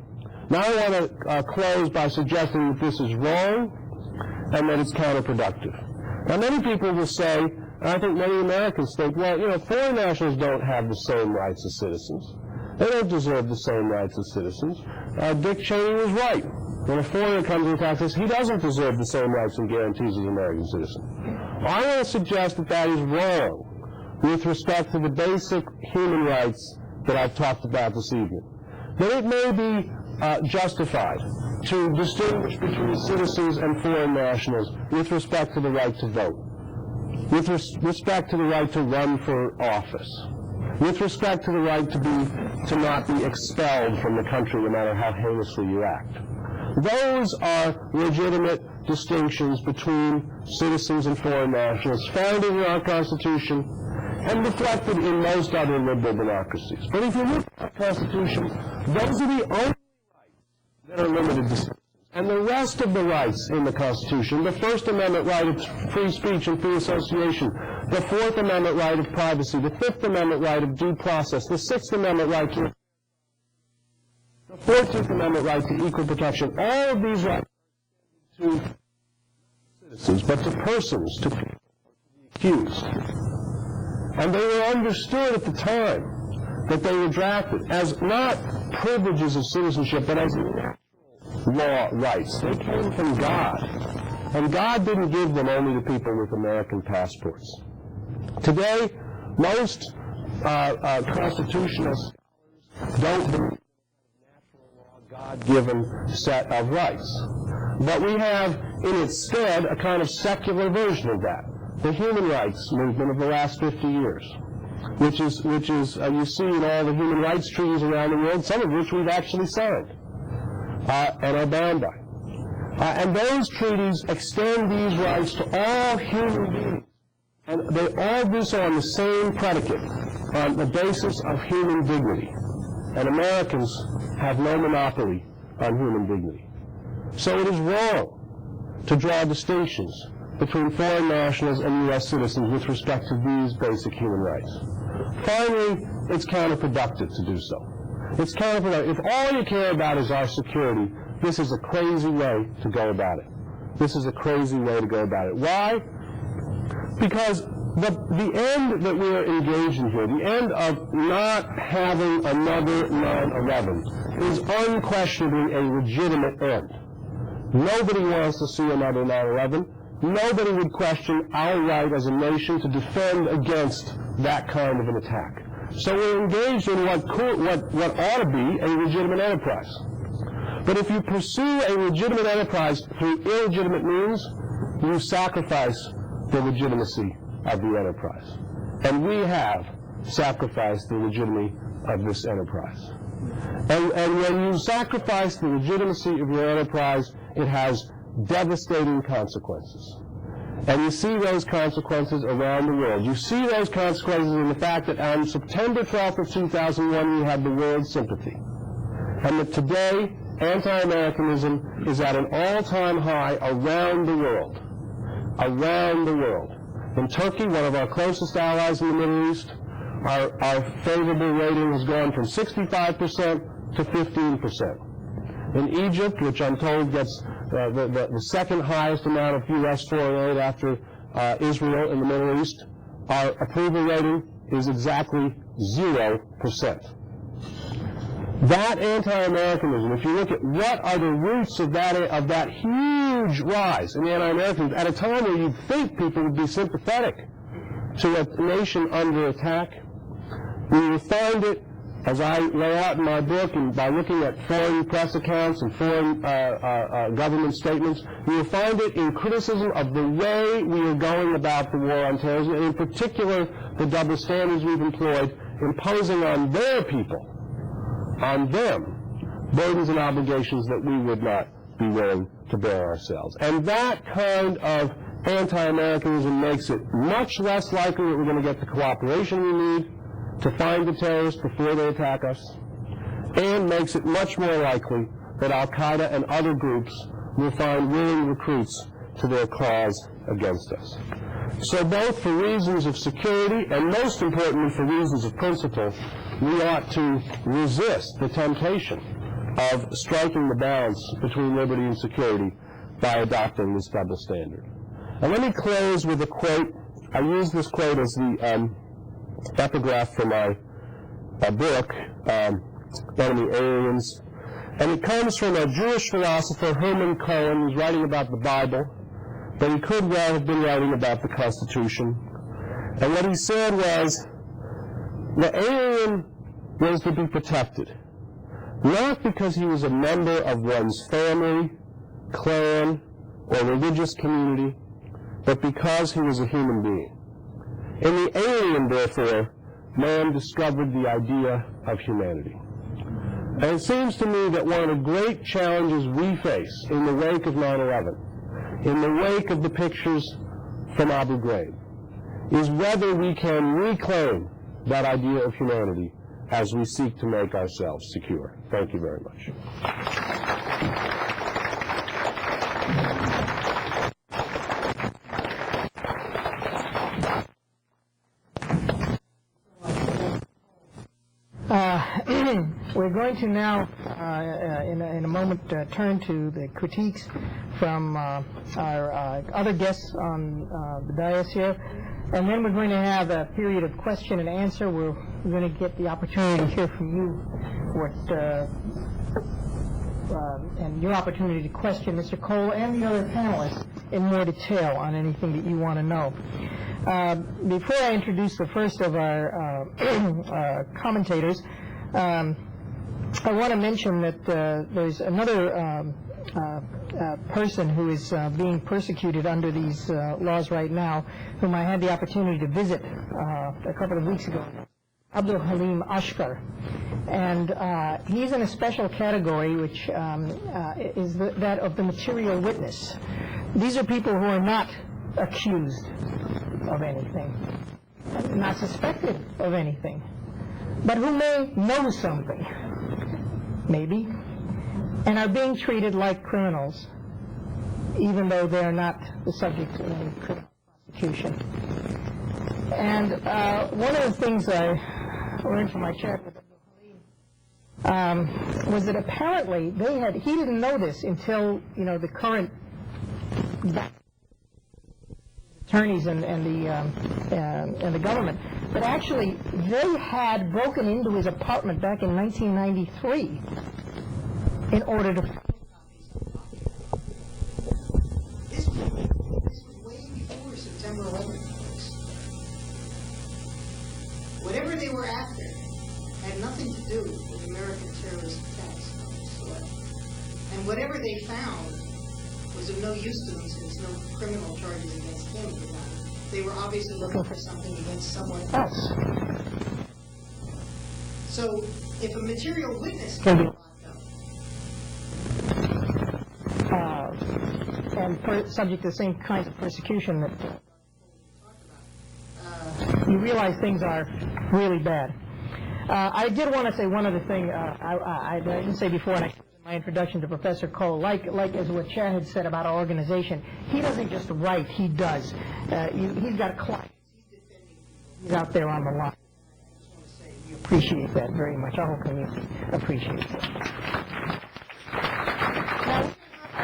Now I want to close by suggesting that this is wrong and that it's counterproductive. Now many people will say, and I think many Americans think, well, you know, foreign nationals don't have the same rights as citizens. They don't deserve the same rights as citizens. Dick Cheney was right. When a foreigner comes and attacks us, he doesn't deserve the same rights and guarantees as an American citizen. I want to suggest that that is wrong with respect to the basic human rights that I've talked about this evening. That it may be justified to distinguish between citizens and foreign nationals with respect to the right to vote, with respect to the right to run for office, with respect to the right to not be expelled from the country no matter how heinously you act. Those are legitimate distinctions between citizens and foreign nationals found in our Constitution and reflected in most other liberal democracies. But if you look at our Constitution, those are the only rights that are limited to citizens. And the rest of the rights in the Constitution, the First Amendment right of free speech and free association, the Fourth Amendment right of privacy, the Fifth Amendment right of due process, the Sixth Amendment right to the 14th Amendment right to equal protection, all of these rights are to citizens, but to persons, to people, to the accused. And they were understood at the time that they were drafted as not privileges of citizenship, but as natural law rights. They came from God. And God didn't give them only to people with American passports. Today, most constitutional scholars don't believe in a natural law, God-given set of rights. But we have, in its stead, a kind of secular version of that. The human rights movement of the last 50 years, which is you see in all the human rights treaties around the world, some of which we've actually signed and are bound by. And those treaties extend these rights to all human beings. And they all do so on the same predicate, on the basis of human dignity. And Americans have no monopoly on human dignity. So it is wrong to draw distinctions between foreign nationals and U.S. citizens with respect to these basic human rights. Finally, it's counterproductive to do so. It's counterproductive. If all you care about is our security, this is a crazy way to go about it. This is a crazy way to go about it. Why? Because the end that we're engaged in here, the end of not having another 9/11, is unquestionably a legitimate end. Nobody wants to see another 9/11. Nobody would question our right as a nation to defend against that kind of an attack. So we're engaged in what ought to be a legitimate enterprise. But if you pursue a legitimate enterprise through illegitimate means, you sacrifice the legitimacy of the enterprise. And we have sacrificed the legitimacy of this enterprise. And when you sacrifice the legitimacy of your enterprise, it has devastating consequences. And you see those consequences around the world. You see those consequences in the fact that on September 12th of 2001, we had the world's sympathy. And that today, anti-Americanism is at an all-time high around the world. Around the world. In Turkey, one of our closest allies in the Middle East, our favorable rating has gone from 65% to 15%. In Egypt, which I'm told gets the second highest amount of U.S. foreign aid after Israel in the Middle East, our approval rating is exactly 0%. That anti-Americanism, if you look at what are the roots of that huge rise in the anti-Americanism, at a time where you'd think people would be sympathetic to a nation under attack, we will find it, as I lay out in my book, and by looking at foreign press accounts and foreign government statements, you will find it in criticism of the way we are going about the war on terrorism, and in particular, the double standards we've employed, imposing on their people, on them, burdens and obligations that we would not be willing to bear ourselves. And that kind of anti-Americanism makes it much less likely that we're going to get the cooperation we need to find the terrorists before they attack us, and makes it much more likely that Al-Qaeda and other groups will find willing recruits to their cause against us. So both for reasons of security and most importantly for reasons of principle, we ought to resist the temptation of striking the balance between liberty and security by adopting this double standard. And let me close with a quote. I use this quote as the epigraph for my book, Enemy Aliens. And it comes from a Jewish philosopher, Herman Cohen, who's writing about the Bible, but he could well have been writing about the Constitution. And what he said was, the alien was to be protected, not because he was a member of one's family, clan, or religious community, but because he was a human being. In the alien, therefore, man discovered the idea of humanity. And it seems to me that one of the great challenges we face in the wake of 9/11, in the wake of the pictures from Abu Ghraib, is whether we can reclaim that idea of humanity as we seek to make ourselves secure. Thank you very much.
We're going to now, in a moment, turn to the critiques from our other guests on the dais here, and then we're going to have a period of question and answer where we're going to get the opportunity to hear from you and your opportunity to question Mr. Cole and the other panelists in more detail on anything that you want to know. Before I introduce the first of our commentators, I want to mention that there's another person who is being persecuted under these laws right now, whom I had the opportunity to visit a couple of weeks ago, Abdul Halim Ashkar. And he's in a special category, which is that of the material witness. These are people who are not accused of anything, not suspected of anything, but who may know something, maybe, and are being treated like criminals, even though they are not the subject of any criminal prosecution. And one of the things I learned from my chat with was that apparently he didn't know this until, the current attorneys and the government, but actually they had broken into his apartment back in 1993 in order to.
This was way before September 11th. Whatever they were after had nothing to do with American terrorist attacks on the soil. And whatever they found was of no use to them, since no criminal charges against him were done. They were obviously looking for something against someone else. So, if a material witness can be locked up,
and subject to the same kinds of persecution that you realize things are really bad. I did want to say one other thing. I didn't say before, and I said in my introduction to Professor Cole, like as what Chad had said about our organization, he doesn't just write, he does. He's got clients. He's out there on the line. I just want to say we appreciate that very much. Our whole community appreciates that. Now,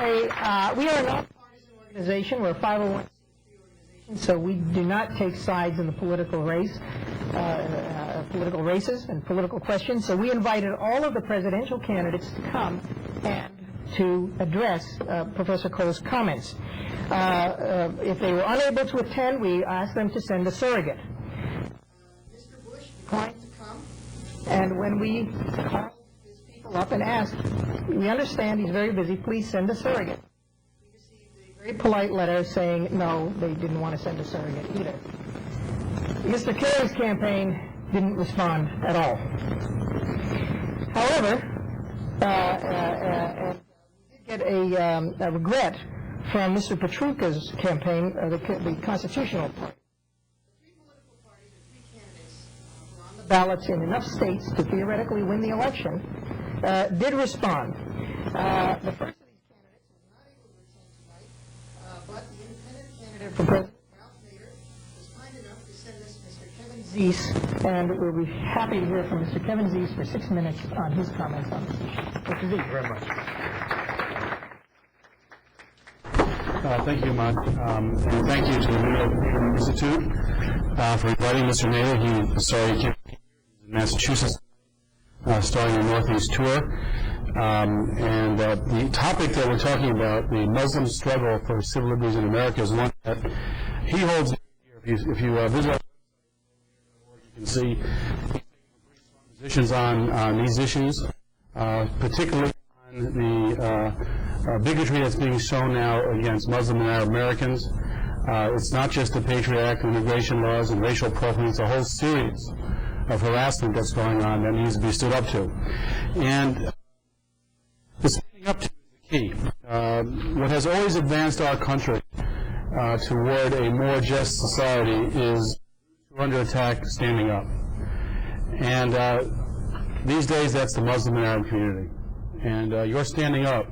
we are a nonpartisan organization. We're a 501c3 organization, so we do not take sides in the political races and political questions. So we invited all of the presidential candidates to come and to address Professor Cole's comments. If they were unable to attend, we asked them to send a surrogate. Mr. Bush declined to come, and when we called his people up and asked, we understand he's very busy, please send a surrogate. We received a very polite letter saying no, they didn't want to send a surrogate either. Mr. Kerry's campaign didn't respond at all. However, we did get a regret from Mr. Petruka's campaign, the Constitutional Party. The three political parties and three candidates who were on the ballots in enough states to theoretically win the election did respond. The first of these candidates was not able to attend tonight, but the independent candidate for President, Ralph Nader, was kind enough to send us Mr. Kevin Zeese, and we'll be happy to hear from Mr. Kevin Zeese for 6 minutes on his comments on this issue. Mr. Zeese.
Very much. Thank you, Mike, and thank you to the Minaret of Freedom Institute for inviting Mr. Nader. He's sorry he can't be here. He's in Massachusetts, starting a Northeast tour. And the topic that we're talking about, the Muslim struggle for civil liberties in America, is one that he holds dear. If you visit our website, you can see he's taking pretty strong positions on these issues, particularly on the bigotry that's being shown now against Muslim and Arab Americans. It's not just the Patriot Act, immigration laws, and racial profiling. It's a whole series of harassment that's going on that needs to be stood up to. And the standing up to is the key. What has always advanced our country toward a more just society is under attack, standing up. And these days, that's the Muslim and Arab community. And you're standing up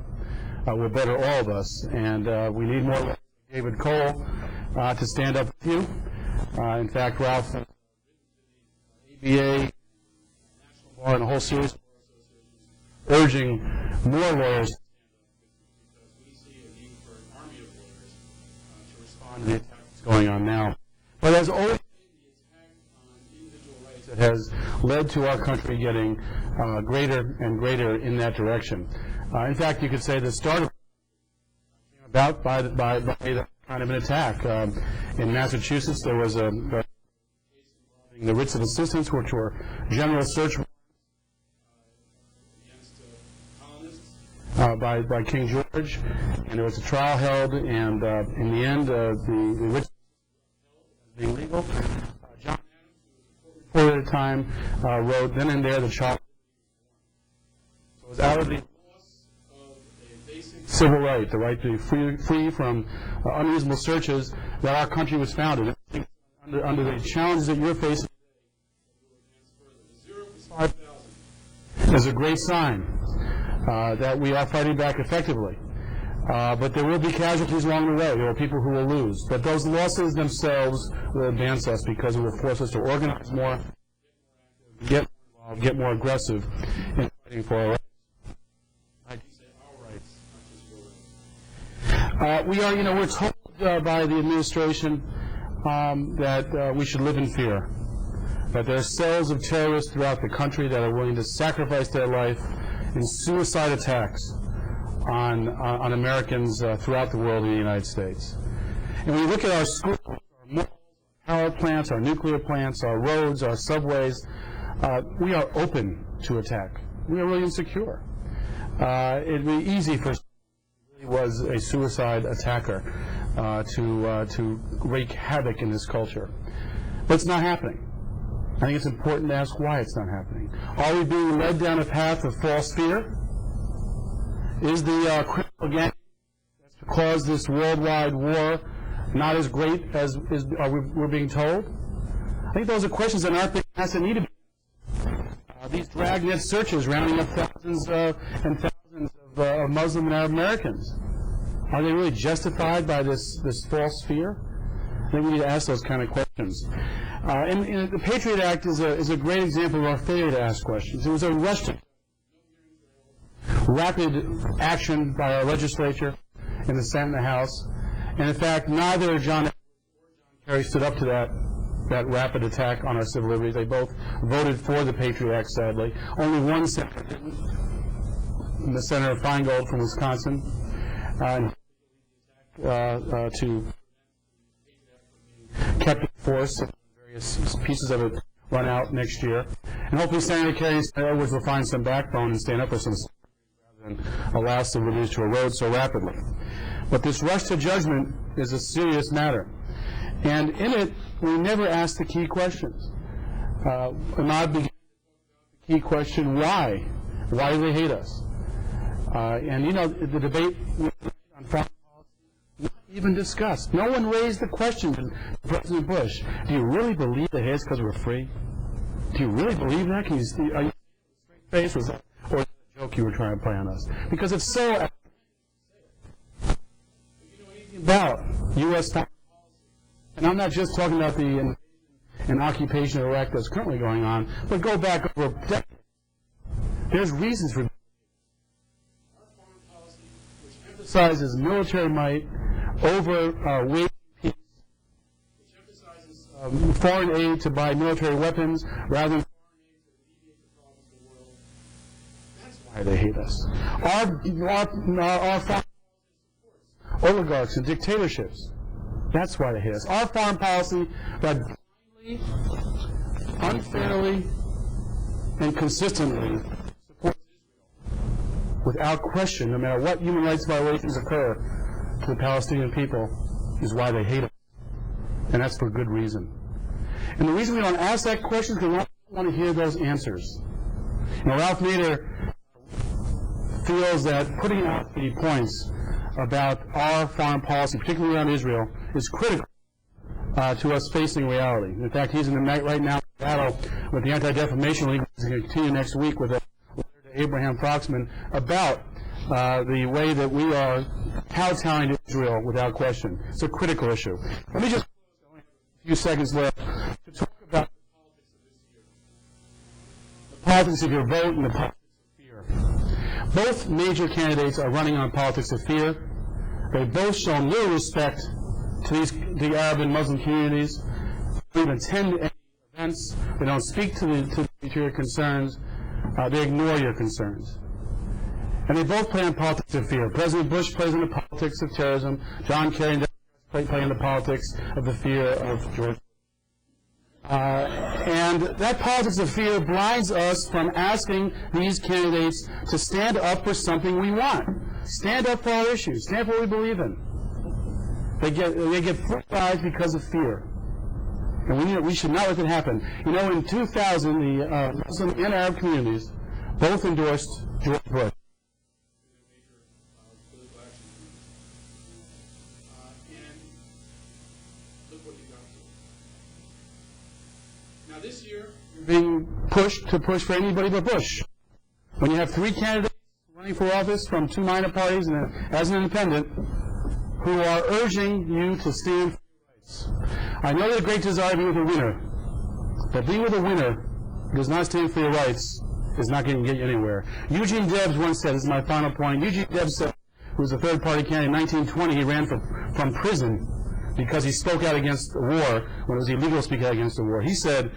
will better all of us, and we need more like David Cole to stand up with you. In fact, Ralph, ABA, National Bar, and a whole series of urging more lawyers to stand up, because we see a need for an army of lawyers to respond to the attack that's going on now. But there's always been the attack on individual rights that has led to our country getting greater and greater in that direction. In fact, you could say the start of came about by that kind of an attack. In Massachusetts, there was a case involving the writs of assistance, which were general search warrants against colonists by King George, and there was a trial held, and in the end, the writs were being legal. John Adams, who was a court reporter at the time, wrote then and there the child. So it was out of the civil right, the right to be free from unreasonable searches, that our country was founded. Under the challenges that you're facing today, 0 to 5,000 is a great sign that we are fighting back effectively. But there will be casualties along the way. There are people who will lose. But those losses themselves will advance us, because it will force us to organize more, get more involved, get more aggressive in fighting for our rights. We're told by the administration that we should live in fear, that there are cells of terrorists throughout the country that are willing to sacrifice their life in suicide attacks on Americans throughout the world in the United States. And when you look at our schools, our malls, our power plants, our nuclear plants, our roads, our subways, we are open to attack. We are really insecure. It'd be easy for was a suicide attacker to wreak havoc in this culture. But it's not happening. I think it's important to ask why it's not happening. Are we being led down a path of false fear? Is the criminal gang that's caused this worldwide war not as great as we're being told? I think those are questions that aren't being asked that need to be asked. These dragnet searches rounding up thousands and thousands of Muslim and Arab Americans, are they really justified by this false fear? I think we need to ask those kind of questions. And the Patriot Act is a great example of our failure to ask questions. It was a rush to rapid action by our legislature, in the Senate and the House. And in fact, neither John Kerry stood up to that rapid attack on our civil liberties. They both voted for the Patriot Act, sadly. Only one senator didn't, Senator Feingold from Wisconsin, to kept in force. Various pieces of it run out next year. And hopefully Senator Kerry and Senator Edwards will find some backbone and stand up for some rather than allow civil liberties to erode so rapidly. But this rush to judgment is a serious matter. And in it, we never ask the key questions. Ahmad began with the key question, why? Why do they hate us? And you know, the debate on foreign policy not even discussed. No one raised the question to President Bush. Do you really believe they hate us because we're free? Do you really believe that? Are you straight face, or is that a joke you were trying to play on us? Because if so, if you know anything about U.S. foreign policy, and I'm not just talking about the an occupation of Iraq that's currently going on, but go back over a decade. There's reasons for our foreign policy, which emphasizes military might over wage peace, which emphasizes foreign aid to buy military weapons rather than foreign aid to alleviate the problems of the world. That's why they hate us. Our foreign policy supports oligarchs and dictatorships. That's why they hate us. Our foreign policy that blindly, unfairly, and consistently supports Israel without question, no matter what human rights violations occur to the Palestinian people, is why they hate us. And that's for good reason. And the reason we don't ask that question is because we don't want to hear those answers. You know, Ralph Nader feels that putting out the points about our foreign policy, particularly around Israel, is critical to us facing reality. In fact, he's in the right now battle with the Anti-Defamation League. He's going to continue next week with a letter to Abraham Foxman about the way that we are kowtowing to Israel without question. It's a critical issue. Let me just a few seconds left to talk about the politics of your vote and the politics of fear. Both major candidates are running on politics of fear. They both show little respect to the Arab and Muslim communities. They don't attend any events. They don't speak to your concerns. They ignore your concerns. And they both play in politics of fear. President Bush plays in the politics of terrorism. John Kerry and play in the politics of the fear of George. And that politics of fear blinds us from asking these candidates to stand up for something we want. Stand up for our issues. Stand for what we believe in. They get free rides because of fear. And we should not let that happen. You know, in 2000, the Muslim and Arab communities both endorsed George Bush. Now this year, you're being pushed to push for anybody but Bush. When you have three candidates running for office from two minor parties and as an independent who are urging you to stand for your rights. I know there's a great desire to be with a winner, but being with a winner who does not stand for your rights is not going to get you anywhere. Eugene Debs once said, this is my final point, Eugene Debs said, who was a third-party candidate in 1920, he ran from prison because he spoke out against the war when it was illegal to speak out against the war. He said,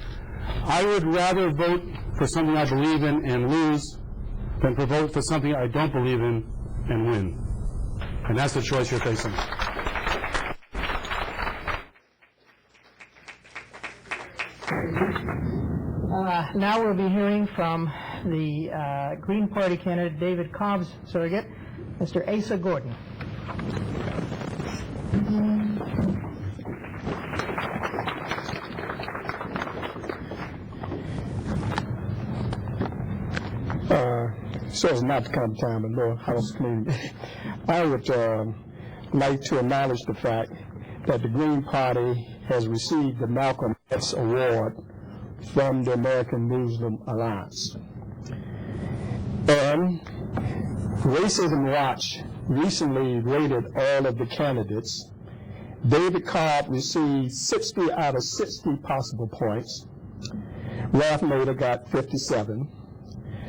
I would rather vote for something I believe in and lose than to vote for something I don't believe in and win. And that's the choice you're facing.
Now we'll be hearing from the Green Party candidate, David Cobb's surrogate, Mr. Asa Gordon.
So as not to come time in the House community, I would like to acknowledge the fact that the Green Party has received the Malcolm X Award from the American Muslim Alliance. And Racism Watch recently rated all of the candidates. David Cobb received 60 out of 60 possible points. Ralph Nader got 57.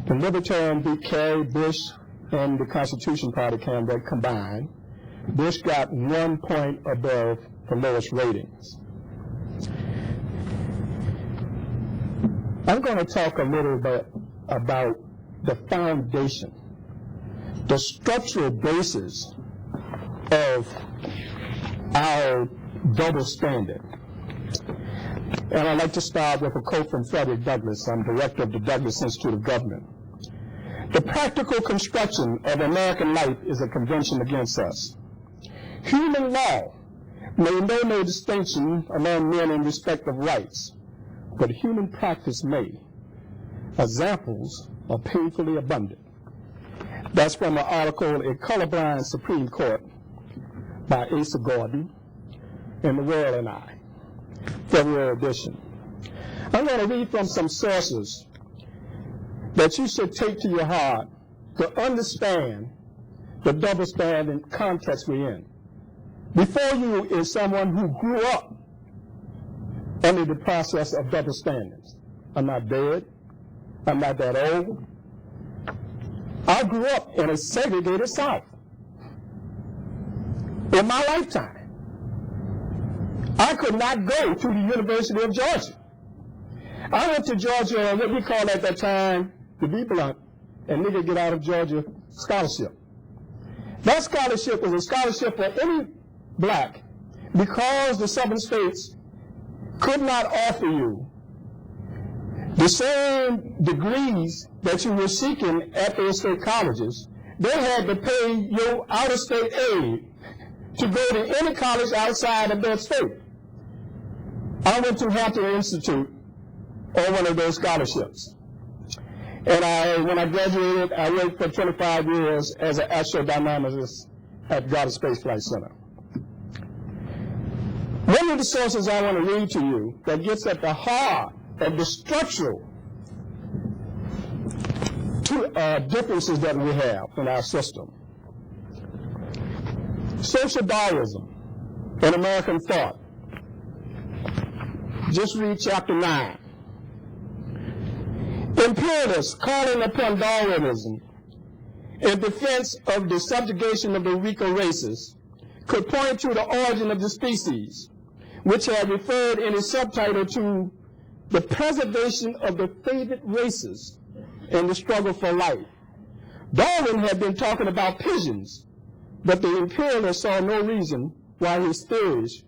The Libertarian beat Kerry, Bush, and the Constitution Party candidate combined. Bush got 1 point above the lowest ratings. I'm going to talk a little bit about the foundation, the structural basis of our double standard. And I'd like to start with a quote from Frederick Douglass. I'm director of the Douglass Institute of Government. The practical construction of American life is a convention against us. Human law may know no distinction among men in respect of rights, but human practice may. Examples are painfully abundant. That's from an article in Colorblind Supreme Court by Asa Gordon in The World and I, February edition. I'm going to read from some sources that you should take to your heart to understand the double standard context we're in. Before you is someone who grew up under the process of double standards. I'm not dead. I'm not that old. I grew up in a segregated South. In my lifetime, I could not go to the University of Georgia. I went to Georgia on what we called at that time, to be blunt, a nigga get out of Georgia scholarship. That scholarship was a scholarship for any black because the southern states could not offer you the same degrees that you were seeking at those state colleges. They had to pay your out-of-state aid to go to any college outside of that state. I went to Hampton Institute on one of those scholarships. And when I graduated, I worked for 25 years as an astrodynamicist at Goddard Space Flight Center. One of the sources I want to read to you that gets at the heart of the structural differences that we have in our system. Social Darwinism in American thought. Just read chapter 9. Imperialists calling upon Darwinism in defense of the subjugation of the weaker races could point to the origin of the species, which had referred in its subtitle to the preservation of the favored races in the struggle for life. Darwin had been talking about pigeons, but the imperialists saw no reason why his theories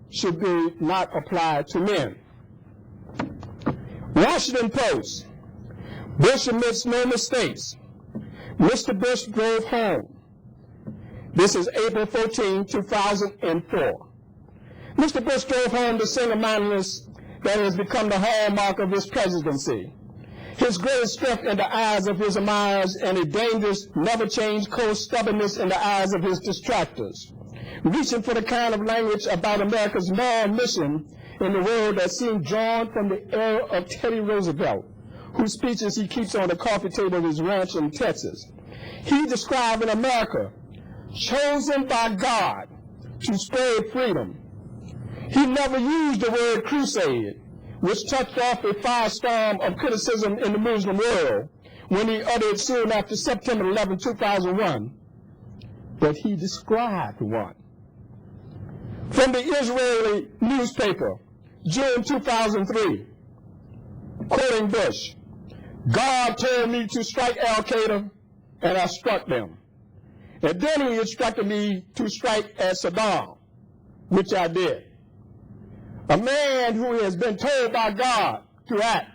should be not applied to men. Washington Post. Bush admits no mistakes. Mr. Bush drove home. This is April 14, 2004. Mr. Bush drove home the single-mindedness that has become the hallmark of his presidency. His great strength in the eyes of his admirers and a dangerous, never-change cold stubbornness in the eyes of his detractors. Reaching for the kind of language about America's moral mission in the world that seemed drawn from the era of Teddy Roosevelt, whose speeches he keeps on the coffee table of his ranch in Texas. He described an America chosen by God to spread freedom. He never used the word crusade, which touched off a firestorm of criticism in the Muslim world when he uttered soon after September 11, 2001. But he described one. From the Israeli newspaper, June 2003, quoting Bush, God told me to strike Al-Qaeda, and I struck them. And then he instructed me to strike at Saddam, which I did. A man who has been told by God to act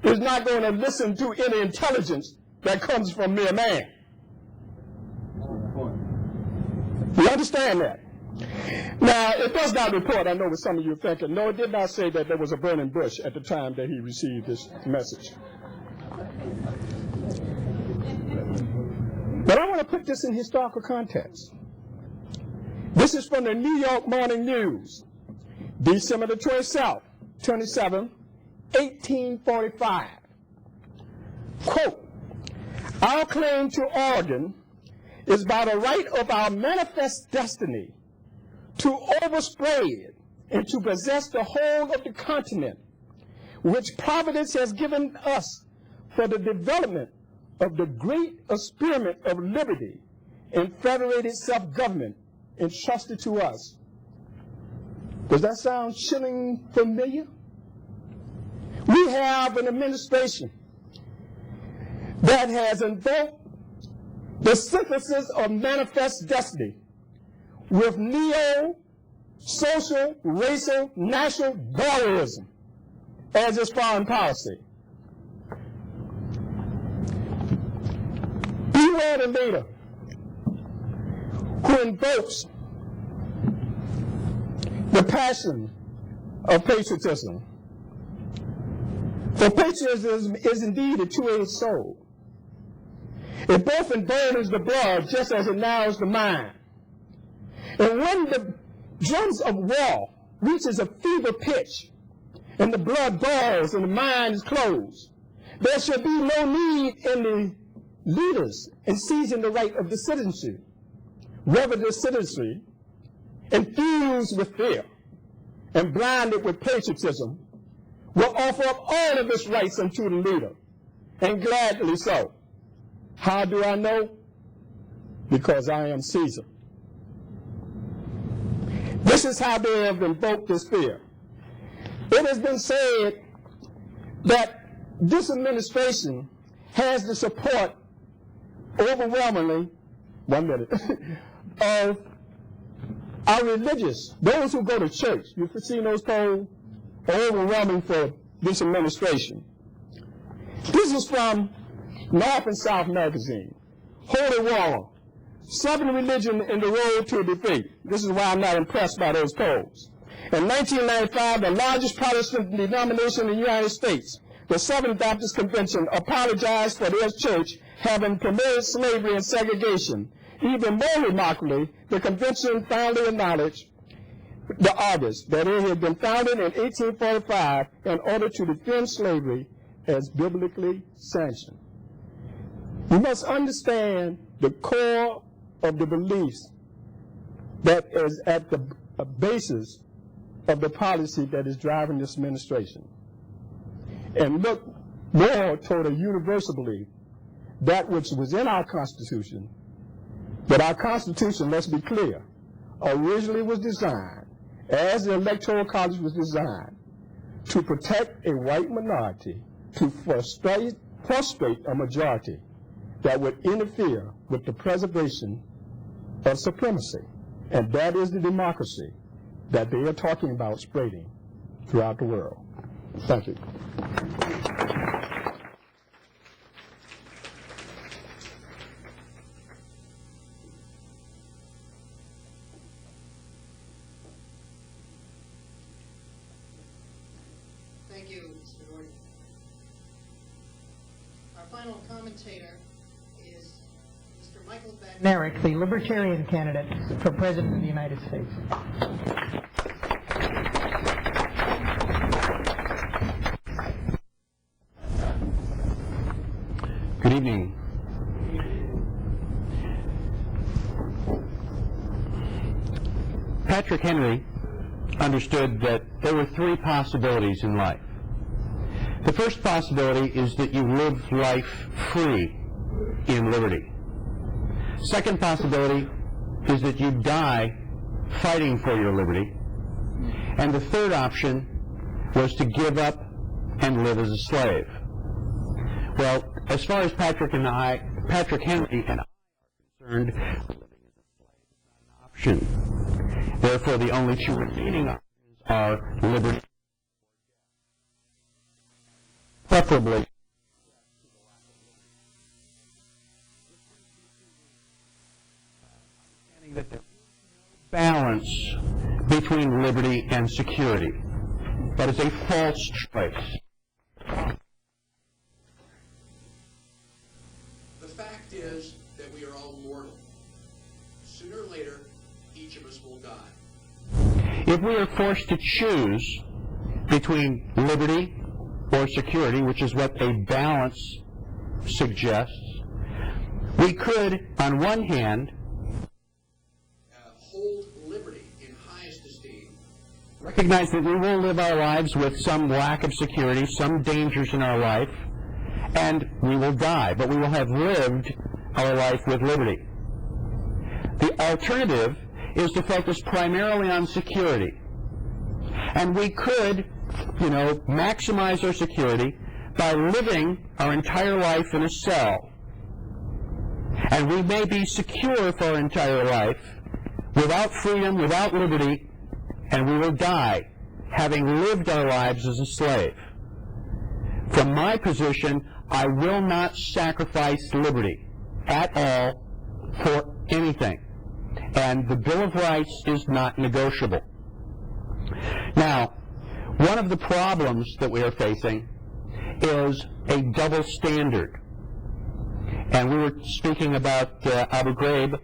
is not going to listen to any intelligence that comes from mere man. You understand that? Now, it does not report, I know what some of you are thinking, no, it did not say that there was a burning bush at the time that he received this message. But I want to put this in historical context. This is from the New York Morning News, December the 27th, 1845. Quote, our claim to Oregon is by the right of our manifest destiny to overspread and to possess the whole of the continent, which Providence has given us for the development of the great experiment of liberty and federated self-government entrusted to us. Does that sound chilling familiar? We have an administration that has invoked the synthesis of manifest destiny with neo-social, racial, national barbarism as its foreign policy. Beware the leader who invokes the passion of patriotism. For patriotism is indeed a two-edged sword. It both emburdens the blood just as it narrows the mind. And when the drums of war reaches a fever pitch and the blood boils and the mind is closed, there should be no need in the leaders in seizing the right of the citizenry. Rather, the citizenry, infused with fear and blinded with patriotism, will offer up all of its rights unto the leader, and gladly so. How do I know? Because I am Caesar. This is how they have invoked this fear. It has been said that this administration has the support overwhelmingly, of our religious, those who go to church. You've seen those polls, overwhelming for this administration. This is from North and South magazine. Holy War, 7 religion in the road to defeat. This is why I'm not impressed by those polls. In 1995, the largest Protestant denomination in the United States, the Southern Baptist Convention, apologized for their church having permitted slavery and segregation. Even more remarkably, the convention finally acknowledged the August that it had been founded in 1845 in order to defend slavery as biblically sanctioned. You must understand the core of the beliefs that is at the basis of the policy that is driving this administration. And look more toward a universal belief, that which was in our Constitution. But our Constitution, let's be clear, originally was designed, as the Electoral College was designed, to protect a white minority, to frustrate a majority that would interfere with the preservation of supremacy. And that is the democracy that they are talking about spreading throughout the world. Thank you.
Thank you, Mr. Gordon. Our final commentator is Mr. Michael
Badnarik, the Libertarian candidate for President of the United States.
Good evening. Patrick Henry understood that there were 3 possibilities in life. The first possibility is that you live life free in liberty. Second possibility is that you die fighting for your liberty. And the third option was to give up and live as a slave. Well, as far as Patrick Henry and I are concerned, living as a slave is not an option. Therefore, the only 2 remaining options are liberty, preferably that there is no balance between liberty and security. That is a false choice.
The fact is that we are all mortal. Sooner or later, each of us will die.
If we are forced to choose between liberty or security, which is what a balance suggests, we could, on one hand,
hold liberty in highest esteem.
recognize that we will live our lives with some lack of security, some dangers in our life, and we will die, but we will have lived our life with liberty.
alternative is to focus primarily on security. And we could, maximize our security by living our entire life in a cell. And we may be secure for our entire life, without freedom, without liberty, and we will die having lived our lives as a slave. From my position, I will not sacrifice liberty at all for anything. And the Bill of Rights is not negotiable. Now, one of the problems that we are facing is a double standard. And we were speaking about Abu Ghraib.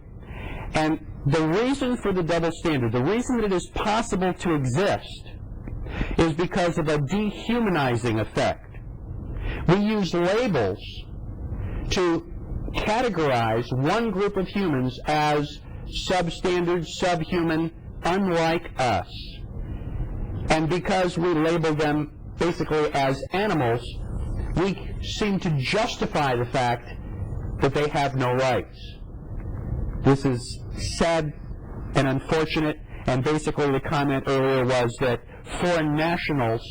And the reason for the double standard, the reason that it is possible to exist, is because of a dehumanizing effect. We use labels to categorize one group of humans as substandard, subhuman, unlike us. And because we label them basically as animals, we seem to justify the fact that they have no rights. This is sad and unfortunate, and basically the comment earlier was that foreign nationals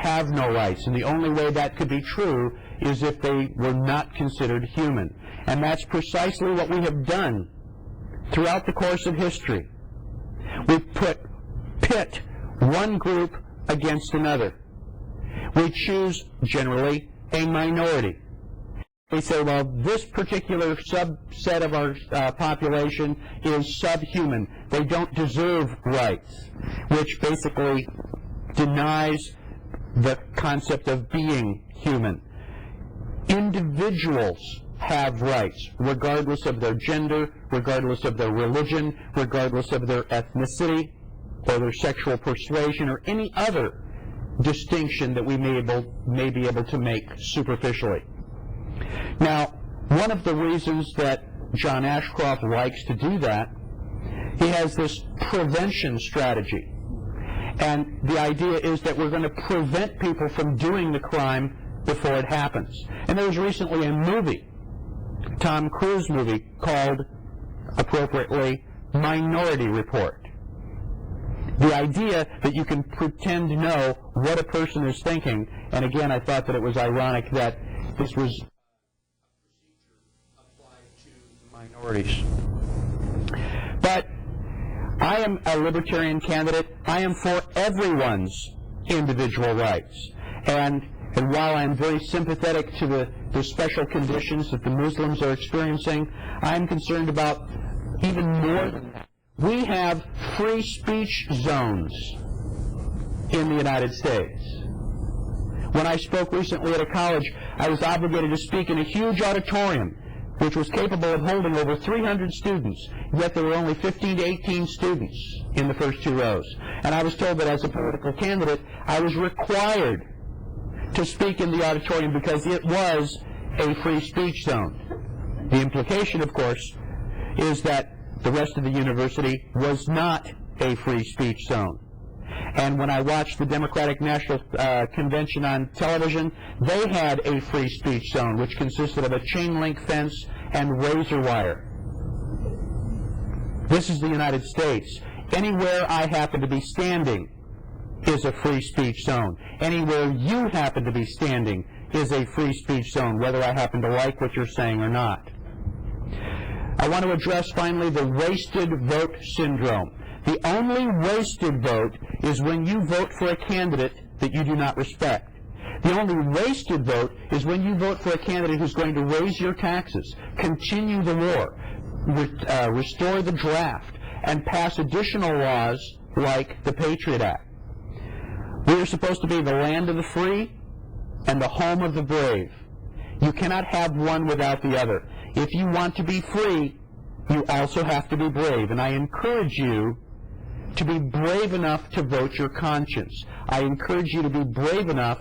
have no rights, and the only way that could be true is if they were not considered human. And that's precisely what we have done throughout the course of history. We pit one group against another. We choose, generally, a minority. We say, well, this particular subset of our population is subhuman. They don't deserve rights, which basically denies the concept of being human. Individuals have rights, regardless of their gender, regardless of their religion, regardless of their ethnicity, or their sexual persuasion, or any other distinction that we may be able to make superficially. Now, one of the reasons that John Ashcroft likes to do that, he has this prevention strategy. And the idea is that we're going to prevent people from doing the crime before it happens. And there was recently a movie, Tom Cruise movie, called, appropriately, Minority Report. The idea that you can pretend to know what a person is thinking, and again, I thought that it was ironic that this was minorities. But I am a libertarian candidate. I am for everyone's individual rights. And while I'm very sympathetic to the special conditions that the Muslims are experiencing, I'm concerned about even more than that. We have free speech zones in the United States. When I spoke recently at a college, I was obligated to speak in a huge auditorium which was capable of holding over 300 students, yet there were only 15 to 18 students in the first two rows. And I was told that as a political candidate, I was required to speak in the auditorium because it was a free speech zone. The implication, of course, is that the rest of the university was not a free speech zone. And when I watched the Democratic National Convention on television, they had a free speech zone, which consisted of a chain-link fence and razor wire. This is the United States. Anywhere I happen to be standing is a free speech zone. Anywhere you happen to be standing is a free speech zone, whether I happen to like what you're saying or not. I want to address finally the wasted vote syndrome. The only wasted vote is when you vote for a candidate that you do not respect. The only wasted vote is when you vote for a candidate who's going to raise your taxes, continue the war, restore the draft, and pass additional laws like the Patriot Act. We are supposed to be the land of the free and the home of the brave. You cannot have one without the other. If you want to be free, you also have to be brave. And I encourage you to be brave enough to vote your conscience. I encourage you to be brave enough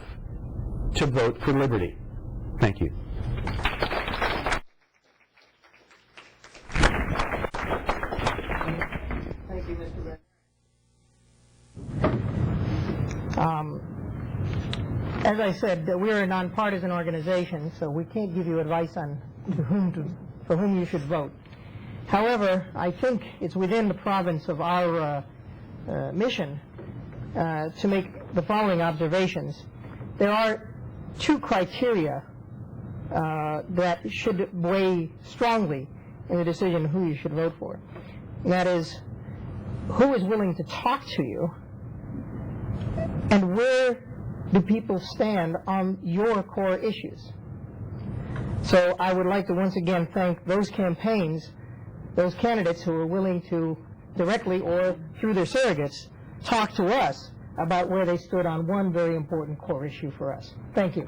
to vote for liberty. Thank you.
Thank you, Mr. As I said, we're a nonpartisan organization, so we can't give you advice on for whom you should vote. However, I think it's within the province of our mission to make the following observations. There are two criteria that should weigh strongly in the decision who you should vote for. And that is, who is willing to talk to you, and where do people stand on your core issues. So I would like to once again thank those campaigns, those candidates who are willing to directly or through their surrogates talk to us about where they stood on one very important core issue for us. Thank you.